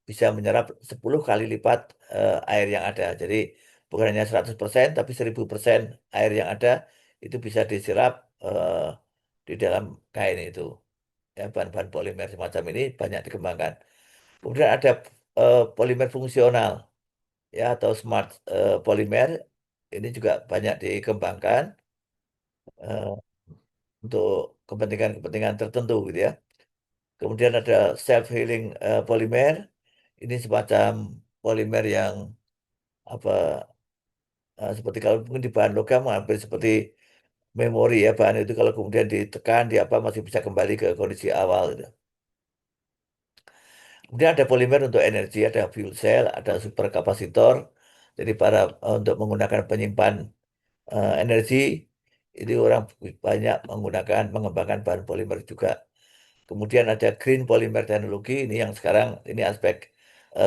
bisa menyerap 10 kali lipat air yang ada. Jadi bukan hanya 100% tapi 1000% air yang ada itu bisa diserap di dalam kain itu. Ya, bahan-bahan polimer semacam ini banyak dikembangkan. Kemudian ada polimer fungsional ya atau smart polimer ini juga banyak dikembangkan eh, untuk kepentingan-kepentingan tertentu gitu ya. Kemudian ada self-healing polymer. Ini semacam polimer yang apa seperti kalau mungkin di bahan logam hampir seperti memori ya bahan itu kalau kemudian ditekan di apa masih bisa kembali ke kondisi awal gitu. Kemudian ada polimer untuk energi, ada fuel cell, ada superkapasitor, Jadi untuk menggunakan penyimpan energi itu orang banyak mengembangkan bahan polimer juga. Kemudian ada green polymer teknologi ini yang sekarang ini aspek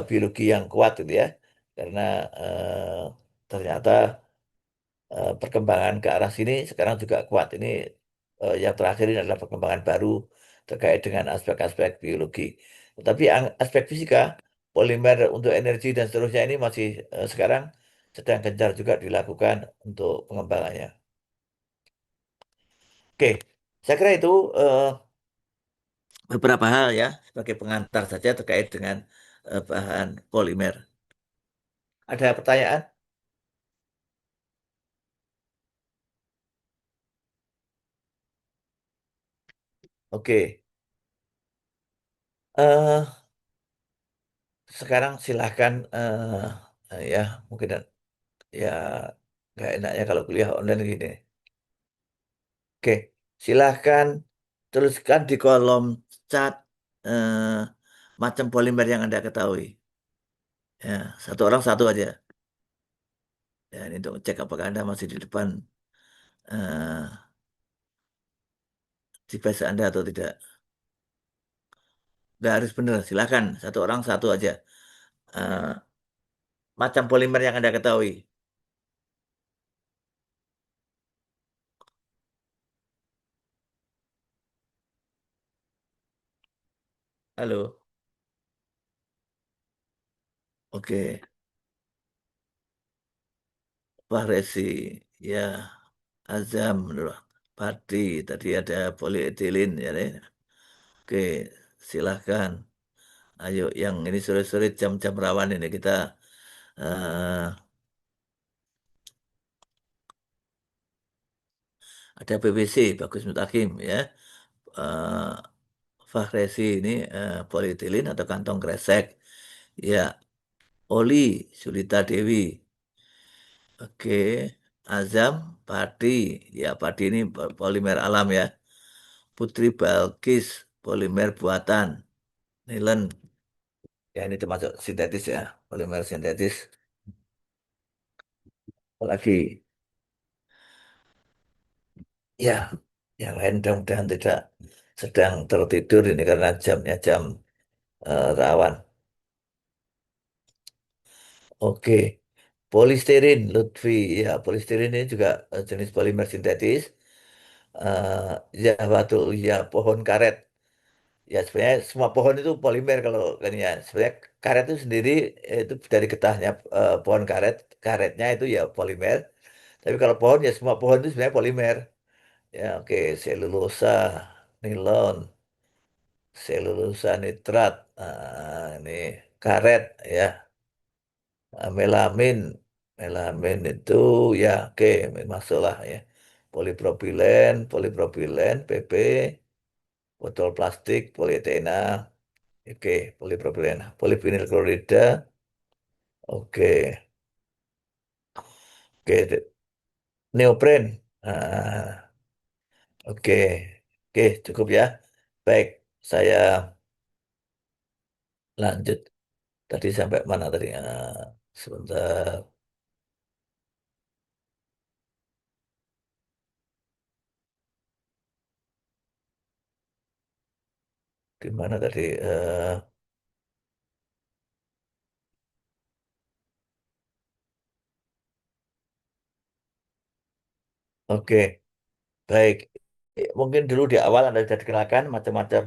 biologi yang kuat gitu ya. Karena ternyata perkembangan ke arah sini sekarang juga kuat. Ini yang terakhir ini adalah perkembangan baru terkait dengan aspek-aspek biologi. Tetapi aspek fisika, polimer untuk energi dan seterusnya ini masih sekarang sedang gencar juga dilakukan untuk pengembangannya. Oke, saya kira itu beberapa hal ya sebagai pengantar saja terkait dengan bahan polimer. Ada pertanyaan? Oke. Sekarang silahkan ya mungkin ya nggak enaknya kalau kuliah online gini. Oke, silahkan tuliskan di kolom chat eh, macam polimer yang Anda ketahui. Ya, satu orang satu aja. Ya, ini untuk cek apakah Anda masih di depan eh, device Anda atau tidak. Nggak harus benar, silahkan satu orang satu aja. Eh, macam polimer yang Anda ketahui. Halo, oke. Fahresi, ya. Azam, Pati, tadi ada polietilin ya. Nek. Oke, silahkan. Ayo, yang ini sore-sore jam-jam rawan ini kita eh, ada PVC, Bagus Mutakim ya. Eh, Fahresi ini polietilin atau kantong kresek. Ya, Oli, Sulita Dewi. Oke, Azam, Pati. Ya, Pati ini polimer alam ya. Putri Balkis, polimer buatan. Nilen. Ya ini termasuk sintetis ya, polimer sintetis. Apalagi ya, yang lain mudah-mudahan tidak sedang tertidur ini karena jamnya jam rawan. Oke, polistirin, Lutfi. Ya, polistirin ini juga jenis polimer sintetis. Ya, batu, ya pohon karet. Ya sebenarnya semua pohon itu polimer kalau kan ya. Sebenarnya karet itu sendiri itu dari getahnya pohon karet, karetnya itu ya polimer. Tapi kalau pohon ya semua pohon itu sebenarnya polimer. Ya, oke, selulosa, nilon, selulosa nitrat, ini karet, ya, melamin, melamin itu ya, oke, masuklah ya, polipropilen, polipropilen, PP, botol plastik, polietena, oke, polipropilen, polivinil klorida, oke, oke, neopren, oke, oke, cukup ya, baik, saya lanjut. Tadi sampai mana tadi? Sebentar. Gimana tadi? Oke, baik. Mungkin dulu di awal Anda sudah dikenalkan macam-macam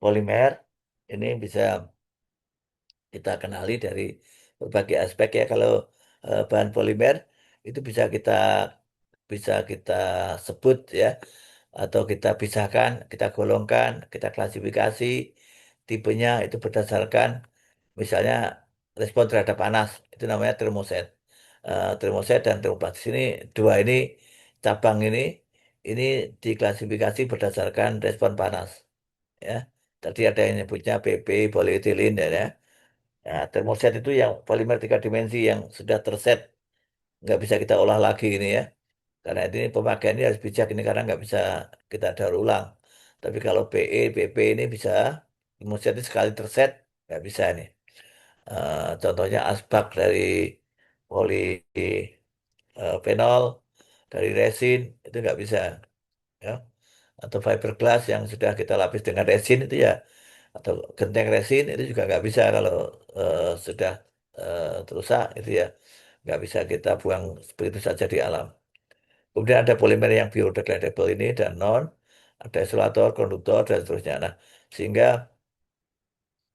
polimer. Ini bisa kita kenali dari berbagai aspek ya. Kalau bahan polimer itu bisa kita sebut ya, atau kita pisahkan, kita golongkan, kita klasifikasi tipenya itu berdasarkan misalnya respon terhadap panas itu namanya termoset. Termoset dan termoplastik ini dua ini cabang ini diklasifikasi berdasarkan respon panas ya. Tadi ada yang nyebutnya PP polietilin ya. Ya, termoset itu yang polimer tiga dimensi yang sudah terset, nggak bisa kita olah lagi ini ya. Karena ini pemakaiannya harus bijak ini karena nggak bisa kita daur ulang. Tapi kalau PP ini bisa, termoset itu sekali terset nggak bisa nih. Contohnya asbak dari polifenol, dari resin, itu nggak bisa. Ya. Atau fiberglass yang sudah kita lapis dengan resin itu ya, atau genteng resin itu juga nggak bisa kalau sudah rusak itu ya, nggak bisa kita buang seperti itu saja di alam. Kemudian ada polimer yang biodegradable ini dan non, ada isolator, konduktor dan seterusnya. Nah, sehingga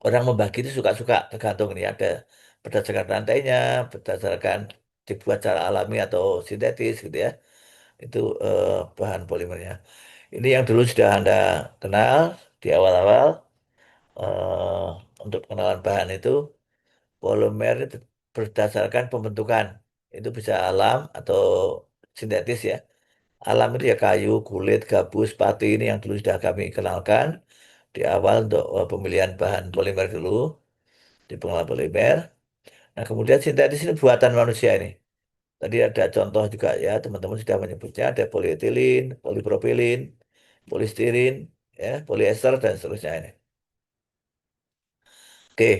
orang membagi itu suka-suka tergantung ini ada berdasarkan rantainya, berdasarkan dibuat secara alami atau sintetis gitu ya. Itu bahan polimernya. Ini yang dulu sudah Anda kenal di awal-awal eh, untuk pengenalan bahan itu polimer itu berdasarkan pembentukan. Itu bisa alam atau sintetis ya. Alam itu ya kayu, kulit, gabus, pati ini yang dulu sudah kami kenalkan di awal untuk pemilihan bahan polimer dulu di pengolahan polimer. Nah, kemudian sintetis ini buatan manusia ini. Tadi ada contoh juga ya, teman-teman sudah menyebutnya ada polietilin, polipropilin, polistirin, ya, poliester dan seterusnya ini. Oke,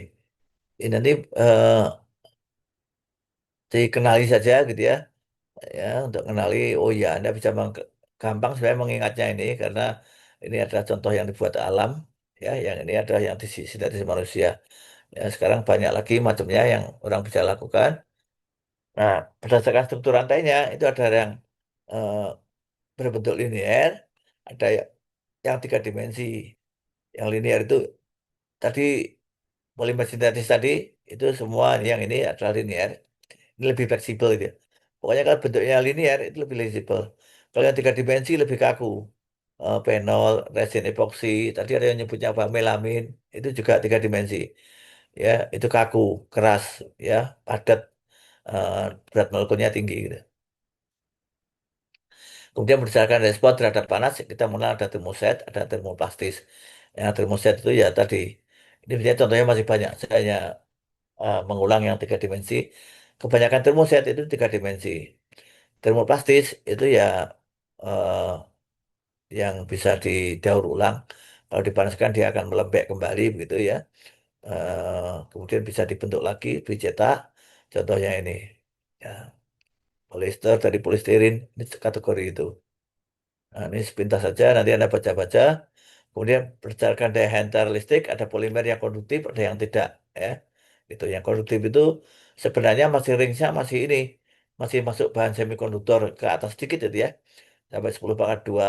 ini nanti eh, dikenali saja gitu ya, untuk kenali. Oh ya, Anda bisa gampang sebenarnya mengingatnya ini karena ini adalah contoh yang dibuat alam, ya, yang ini adalah yang disintetis manusia. Ya, sekarang banyak lagi macamnya yang orang bisa lakukan. Nah, berdasarkan struktur rantainya itu ada yang eh, berbentuk linear, ada yang tiga dimensi. Yang linear itu tadi polimer sintetis tadi itu semua yang ini adalah linear. Ini lebih fleksibel gitu. Pokoknya kalau bentuknya linear itu lebih fleksibel. Kalau yang tiga dimensi lebih kaku. Penol, resin epoksi, tadi ada yang nyebutnya apa, melamin, itu juga tiga dimensi. Ya, itu kaku, keras, ya, padat, eh, berat molekulnya tinggi gitu. Kemudian berdasarkan respon terhadap panas, kita mengenal ada termoset, ada termoplastis. Yang termoset itu ya tadi, ini biasanya contohnya masih banyak. Saya hanya mengulang yang tiga dimensi. Kebanyakan termoset itu tiga dimensi. Termoplastis itu ya eh, yang bisa didaur ulang. Kalau dipanaskan dia akan melembek kembali begitu ya. Kemudian bisa dibentuk lagi, dicetak. Contohnya ini, ya, polyester dari polistirin, ini kategori itu. Nah, ini sepintas saja, nanti Anda baca-baca. Kemudian berdasarkan daya hantar listrik, ada polimer yang konduktif, ada yang tidak. Ya. Itu yang konduktif itu sebenarnya masih ringnya masih ini, masih masuk bahan semikonduktor ke atas sedikit itu ya. Sampai 10 pangkat 2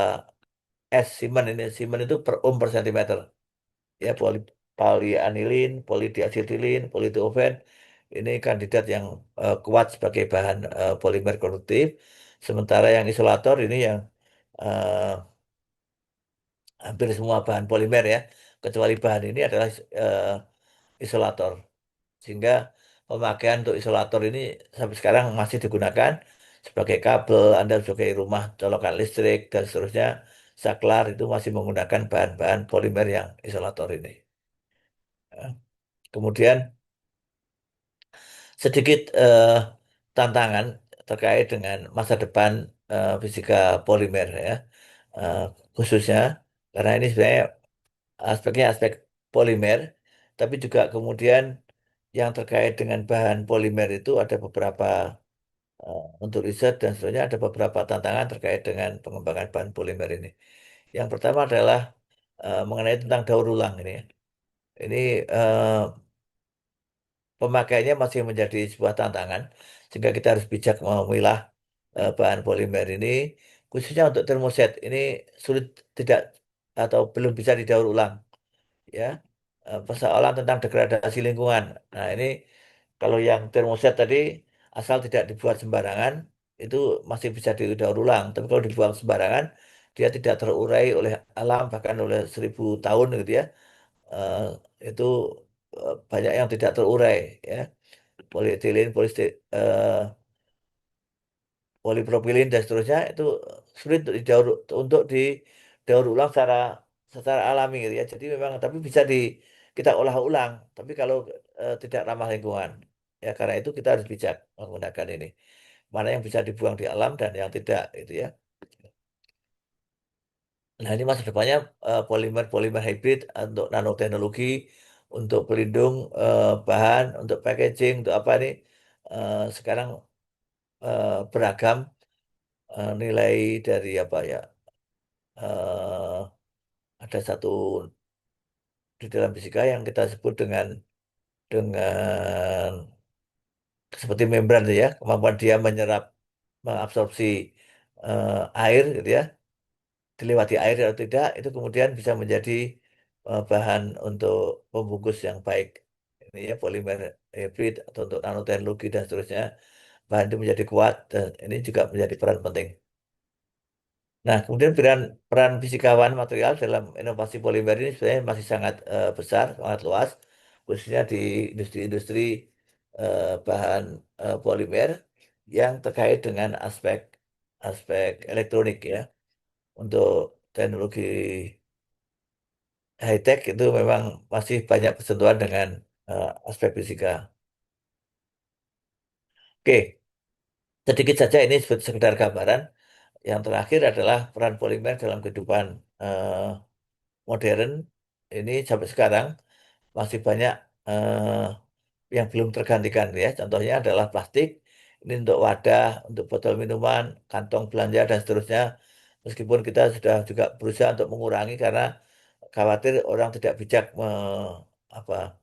S Siemens ini. Siemens itu per ohm per sentimeter. Ya, polianilin, polidiasetilin, polidiofen. Ini kandidat yang kuat sebagai bahan polimer konduktif. Sementara yang isolator ini yang eh, hampir semua bahan polimer ya, kecuali bahan ini adalah eh, isolator. Sehingga pemakaian untuk isolator ini sampai sekarang masih digunakan sebagai kabel, Anda sebagai rumah colokan listrik dan seterusnya, saklar itu masih menggunakan bahan-bahan polimer yang isolator ini. Ya. Kemudian sedikit tantangan terkait dengan masa depan fisika polimer ya, eh, khususnya karena ini sebenarnya aspeknya aspek polimer, tapi juga kemudian yang terkait dengan bahan polimer itu ada beberapa untuk riset dan seterusnya ada beberapa tantangan terkait dengan pengembangan bahan polimer ini. Yang pertama adalah mengenai tentang daur ulang ini. Ini pemakaiannya masih menjadi sebuah tantangan, sehingga kita harus bijak memilah bahan polimer ini, khususnya untuk termoset. Ini sulit tidak atau belum bisa didaur ulang ya. Persoalan tentang degradasi lingkungan. Nah, ini kalau yang termoset tadi asal tidak dibuat sembarangan itu masih bisa didaur ulang. Tapi kalau dibuang sembarangan dia tidak terurai oleh alam bahkan oleh 1000 tahun gitu ya. Eh, itu banyak yang tidak terurai ya. Polietilin, polipropilin dan seterusnya itu sulit untuk didaur ulang secara alami gitu ya. Jadi memang tapi bisa kita olah ulang. Tapi kalau tidak ramah lingkungan ya karena itu kita harus bijak menggunakan ini. Mana yang bisa dibuang di alam dan yang tidak itu ya. Nah ini masa depannya polimer-polimer hybrid untuk nanoteknologi untuk pelindung bahan, untuk packaging, untuk apa nih sekarang beragam nilai dari apa ya eh, ada satu di dalam fisika yang kita sebut dengan seperti membran itu ya, kemampuan dia menyerap, mengabsorpsi air gitu ya, dilewati air atau tidak, itu kemudian bisa menjadi bahan untuk pembungkus yang baik. Ini ya polimer hybrid atau untuk nanoteknologi dan seterusnya, bahan itu menjadi kuat dan ini juga menjadi peran penting. Nah, kemudian peran peran fisikawan material dalam inovasi polimer ini sebenarnya masih sangat besar, sangat luas, khususnya di industri-industri bahan polimer yang terkait dengan aspek aspek elektronik ya. Untuk teknologi high tech itu memang masih banyak bersentuhan dengan aspek fisika. Oke, sedikit saja ini sekedar gambaran. Yang terakhir adalah peran polimer dalam kehidupan eh, modern ini sampai sekarang masih banyak yang belum tergantikan ya. Contohnya adalah plastik. Ini untuk wadah, untuk botol minuman, kantong belanja dan seterusnya. Meskipun kita sudah juga berusaha untuk mengurangi karena khawatir orang tidak bijak apa,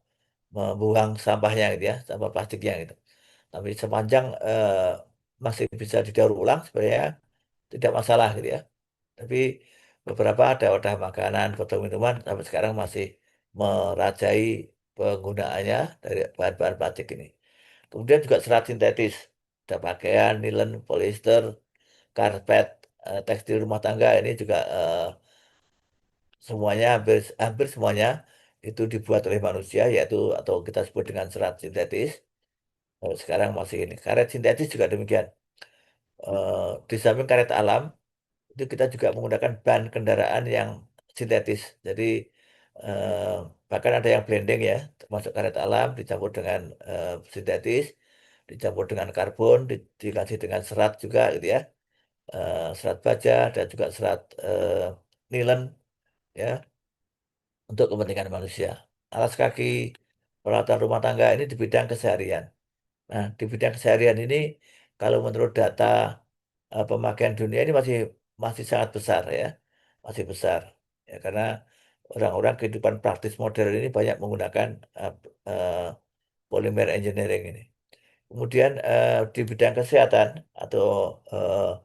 membuang sampahnya gitu ya, sampah plastiknya gitu. Tapi sepanjang masih bisa didaur ulang sebenarnya tidak masalah gitu ya. Tapi beberapa ada wadah makanan, botol minuman sampai sekarang masih merajai penggunaannya dari bahan-bahan plastik ini. Kemudian juga serat sintetis, ada pakaian, nilon, polyester, karpet, tekstil rumah tangga ini juga semuanya hampir semuanya itu dibuat oleh manusia yaitu atau kita sebut dengan serat sintetis. Sekarang masih ini karet sintetis juga demikian. Di samping karet alam itu kita juga menggunakan ban kendaraan yang sintetis. Jadi eh, bahkan ada yang blending ya, termasuk karet alam dicampur dengan sintetis, dicampur dengan karbon, dikasih dengan serat juga gitu ya, serat baja dan juga serat nilon ya untuk kepentingan manusia. Alas kaki, peralatan rumah tangga ini di bidang keseharian. Nah, di bidang keseharian ini kalau menurut data pemakaian dunia ini masih masih sangat besar ya, masih besar ya karena orang-orang kehidupan praktis modern ini banyak menggunakan uh, uh, polymer engineering ini. Kemudian di bidang kesehatan atau uh,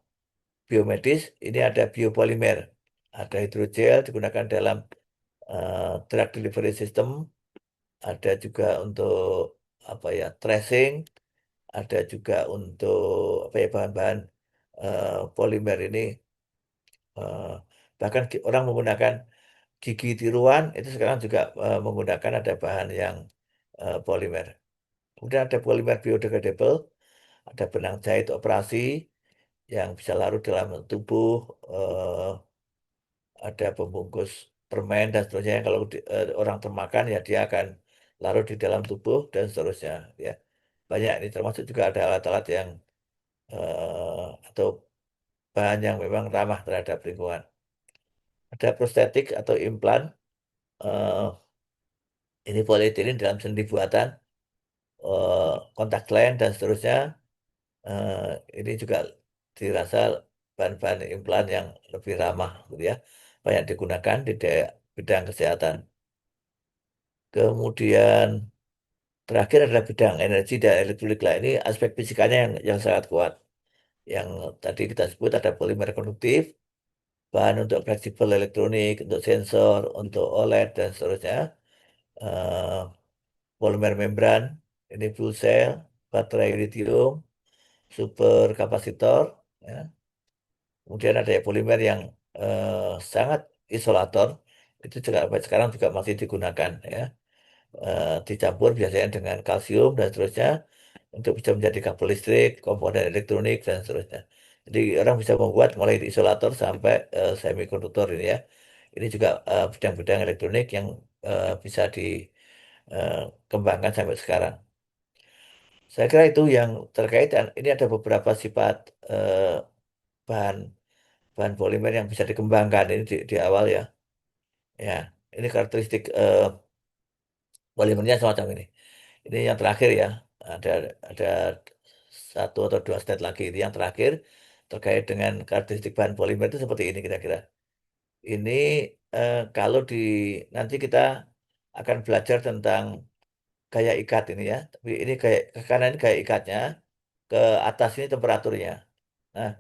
biomedis ini ada biopolimer, ada hidrogel digunakan dalam drug delivery system, ada juga untuk apa ya tracing, ada juga untuk apa ya bahan-bahan polimer ini eh, bahkan orang menggunakan gigi tiruan itu sekarang juga menggunakan ada bahan yang polimer. Kemudian ada polimer biodegradable, ada benang jahit operasi yang bisa larut dalam tubuh, eh, ada pembungkus permen dan seterusnya yang kalau orang termakan ya dia akan larut di dalam tubuh dan seterusnya ya. Banyak ini termasuk juga ada alat-alat yang atau bahan yang memang ramah terhadap lingkungan. Ada prostetik atau implan, eh, ini polietilen dalam sendi buatan, kontak lens dan seterusnya. Eh, ini juga dirasa bahan-bahan implan yang lebih ramah, gitu ya. Banyak digunakan di bidang kesehatan. Kemudian terakhir adalah bidang energi dan elektronik. Lah ini aspek fisikanya yang sangat kuat. Yang tadi kita sebut ada polimer konduktif, bahan untuk fleksibel elektronik, untuk sensor, untuk OLED dan seterusnya. Eh, Polimer membran, ini fuel cell, baterai lithium, super kapasitor, ya. Kemudian ada polimer yang sangat isolator, itu juga sampai sekarang juga masih digunakan, ya. Dicampur biasanya dengan kalsium dan seterusnya untuk bisa menjadi kabel listrik, komponen elektronik dan seterusnya. Jadi orang bisa membuat mulai di isolator sampai semikonduktor ini ya. Ini juga bidang-bidang elektronik yang bisa dikembangkan sampai sekarang. Saya kira itu yang terkait dan ini ada beberapa sifat eh, bahan bahan polimer yang bisa dikembangkan ini di awal ya. Ya, ini karakteristik Polimernya semacam ini. Ini yang terakhir ya. Ada ada satu atau dua slide lagi. Ini yang terakhir terkait dengan karakteristik bahan polimer itu seperti ini kira-kira. Ini kalau di nanti kita akan belajar tentang gaya ikat ini ya. Tapi ini kayak ke kanan ini gaya ikatnya, ke atas ini temperaturnya. Nah,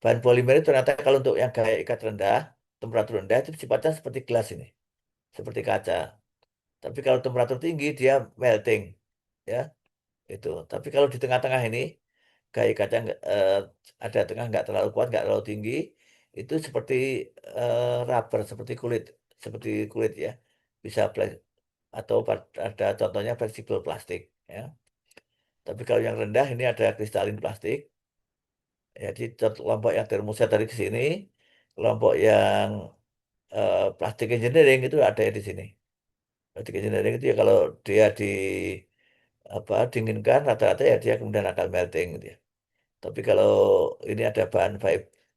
bahan polimer itu ternyata kalau untuk yang gaya ikat rendah, temperatur rendah itu sifatnya seperti gelas ini, seperti kaca. Tapi kalau temperatur tinggi dia melting, ya itu. Tapi kalau di tengah-tengah ini gaya ikatnya ada tengah nggak terlalu kuat, nggak terlalu tinggi, itu seperti rubber, seperti kulit ya. Bisa atau ada contohnya fleksibel plastik ya. Tapi kalau yang rendah ini ada kristalin plastik. Jadi kelompok yang termoset tadi ke sini, kelompok yang plastik engineering itu ada di sini. Plastik engineering itu ya kalau dia di apa dinginkan rata-rata ya dia kemudian akan melting gitu ya. Tapi kalau ini ada bahan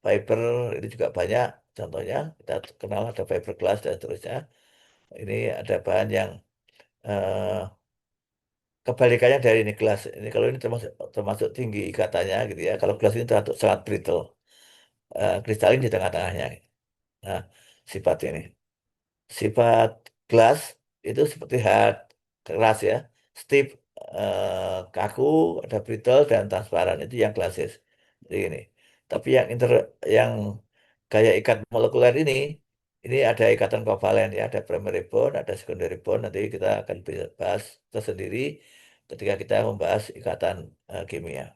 fiber ini juga banyak contohnya kita kenal ada fiberglass dan seterusnya. Ini ada bahan yang eh, kebalikannya dari ini gelas. Ini kalau ini termasuk termasuk tinggi ikatannya gitu ya. Kalau gelas ini termasuk sangat brittle, kristalin di tengah-tengahnya. Nah, sifat ini. Sifat gelas itu seperti hard, keras ya. Stiff, kaku, ada brittle dan transparan. Itu yang glasis. Jadi ini. Tapi yang gaya ikat molekuler ini ada ikatan kovalen ya. Ada primary bond, ada secondary bond. Nanti kita akan bahas tersendiri ketika kita membahas ikatan kimia.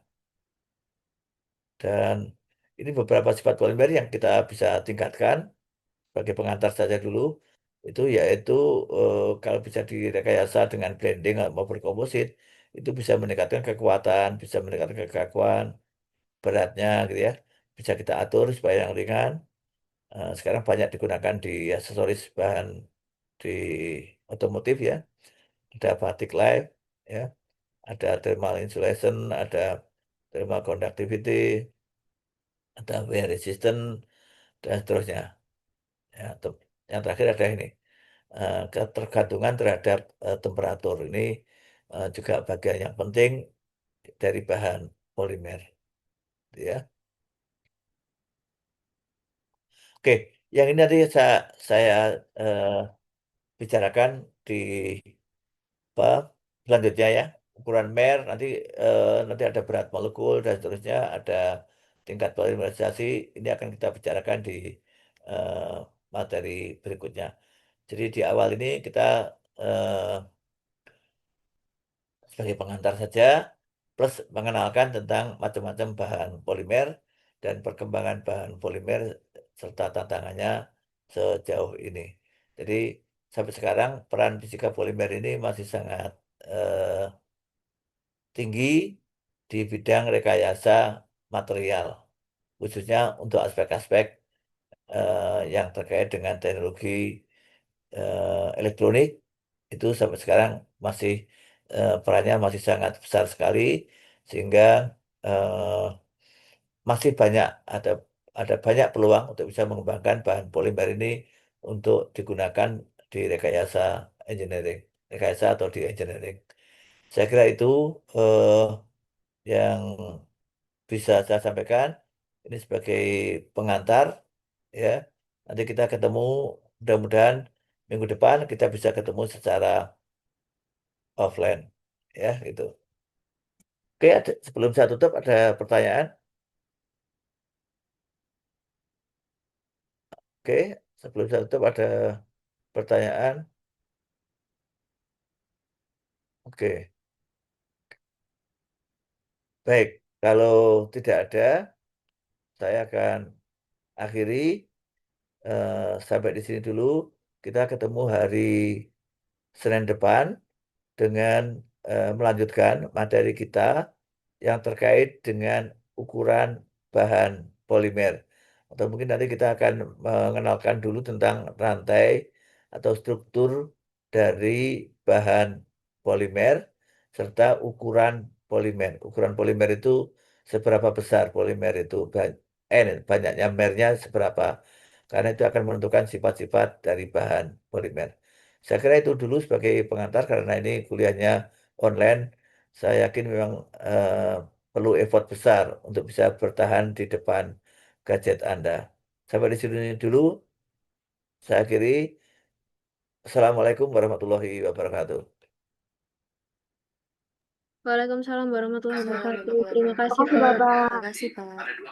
Dan ini beberapa sifat polimer yang kita bisa tingkatkan sebagai pengantar saja dulu itu yaitu kalau bisa direkayasa dengan blending maupun komposit itu bisa meningkatkan kekuatan, bisa meningkatkan kekakuan, beratnya gitu ya. Bisa kita atur supaya yang ringan. Sekarang banyak digunakan di aksesoris bahan di otomotif ya. Ada batik life ya, ada thermal insulation, ada thermal conductivity, ada wear resistant dan seterusnya. Ya, yang terakhir ada ini. Ketergantungan terhadap temperatur ini juga bagian yang penting dari bahan polimer, ya. Oke, yang ini nanti saya eh, bicarakan di apa selanjutnya ya. Ukuran mer nanti ada berat molekul dan seterusnya, ada tingkat polimerisasi. Ini akan kita bicarakan di eh, materi berikutnya. Jadi di awal ini kita eh, sebagai pengantar saja, plus mengenalkan tentang macam-macam bahan polimer dan perkembangan bahan polimer serta tantangannya sejauh ini. Jadi sampai sekarang peran fisika polimer ini masih sangat eh, tinggi di bidang rekayasa material, khususnya untuk aspek-aspek yang terkait dengan teknologi elektronik itu sampai sekarang masih perannya masih sangat besar sekali sehingga eh, masih ada banyak peluang untuk bisa mengembangkan bahan polimer ini untuk digunakan di rekayasa atau di engineering. Saya kira itu eh, yang bisa saya sampaikan ini sebagai pengantar ya. Nanti kita ketemu mudah-mudahan minggu depan kita bisa ketemu secara offline ya gitu. Oke, sebelum saya tutup ada pertanyaan. Oke, sebelum saya tutup ada pertanyaan. Oke, baik. Kalau tidak ada, saya akan akhiri sampai di sini dulu. Kita ketemu hari Senin depan dengan melanjutkan materi kita yang terkait dengan ukuran bahan polimer. Atau mungkin nanti kita akan mengenalkan dulu tentang rantai atau struktur dari bahan polimer serta ukuran polimer. Ukuran polimer itu seberapa besar polimer itu banyaknya mernya seberapa. Karena itu akan menentukan sifat-sifat dari bahan polimer. Saya kira itu dulu sebagai pengantar karena ini kuliahnya online. Saya yakin memang eh, perlu effort besar untuk bisa bertahan di depan gadget Anda. Sampai di sini dulu, saya akhiri. Assalamualaikum warahmatullahi wabarakatuh. Waalaikumsalam warahmatullahi Assalamualaikum wabarakatuh. warahmatullahi Terima kasih, wabarakatuh. Pak. Terima kasih, Pak.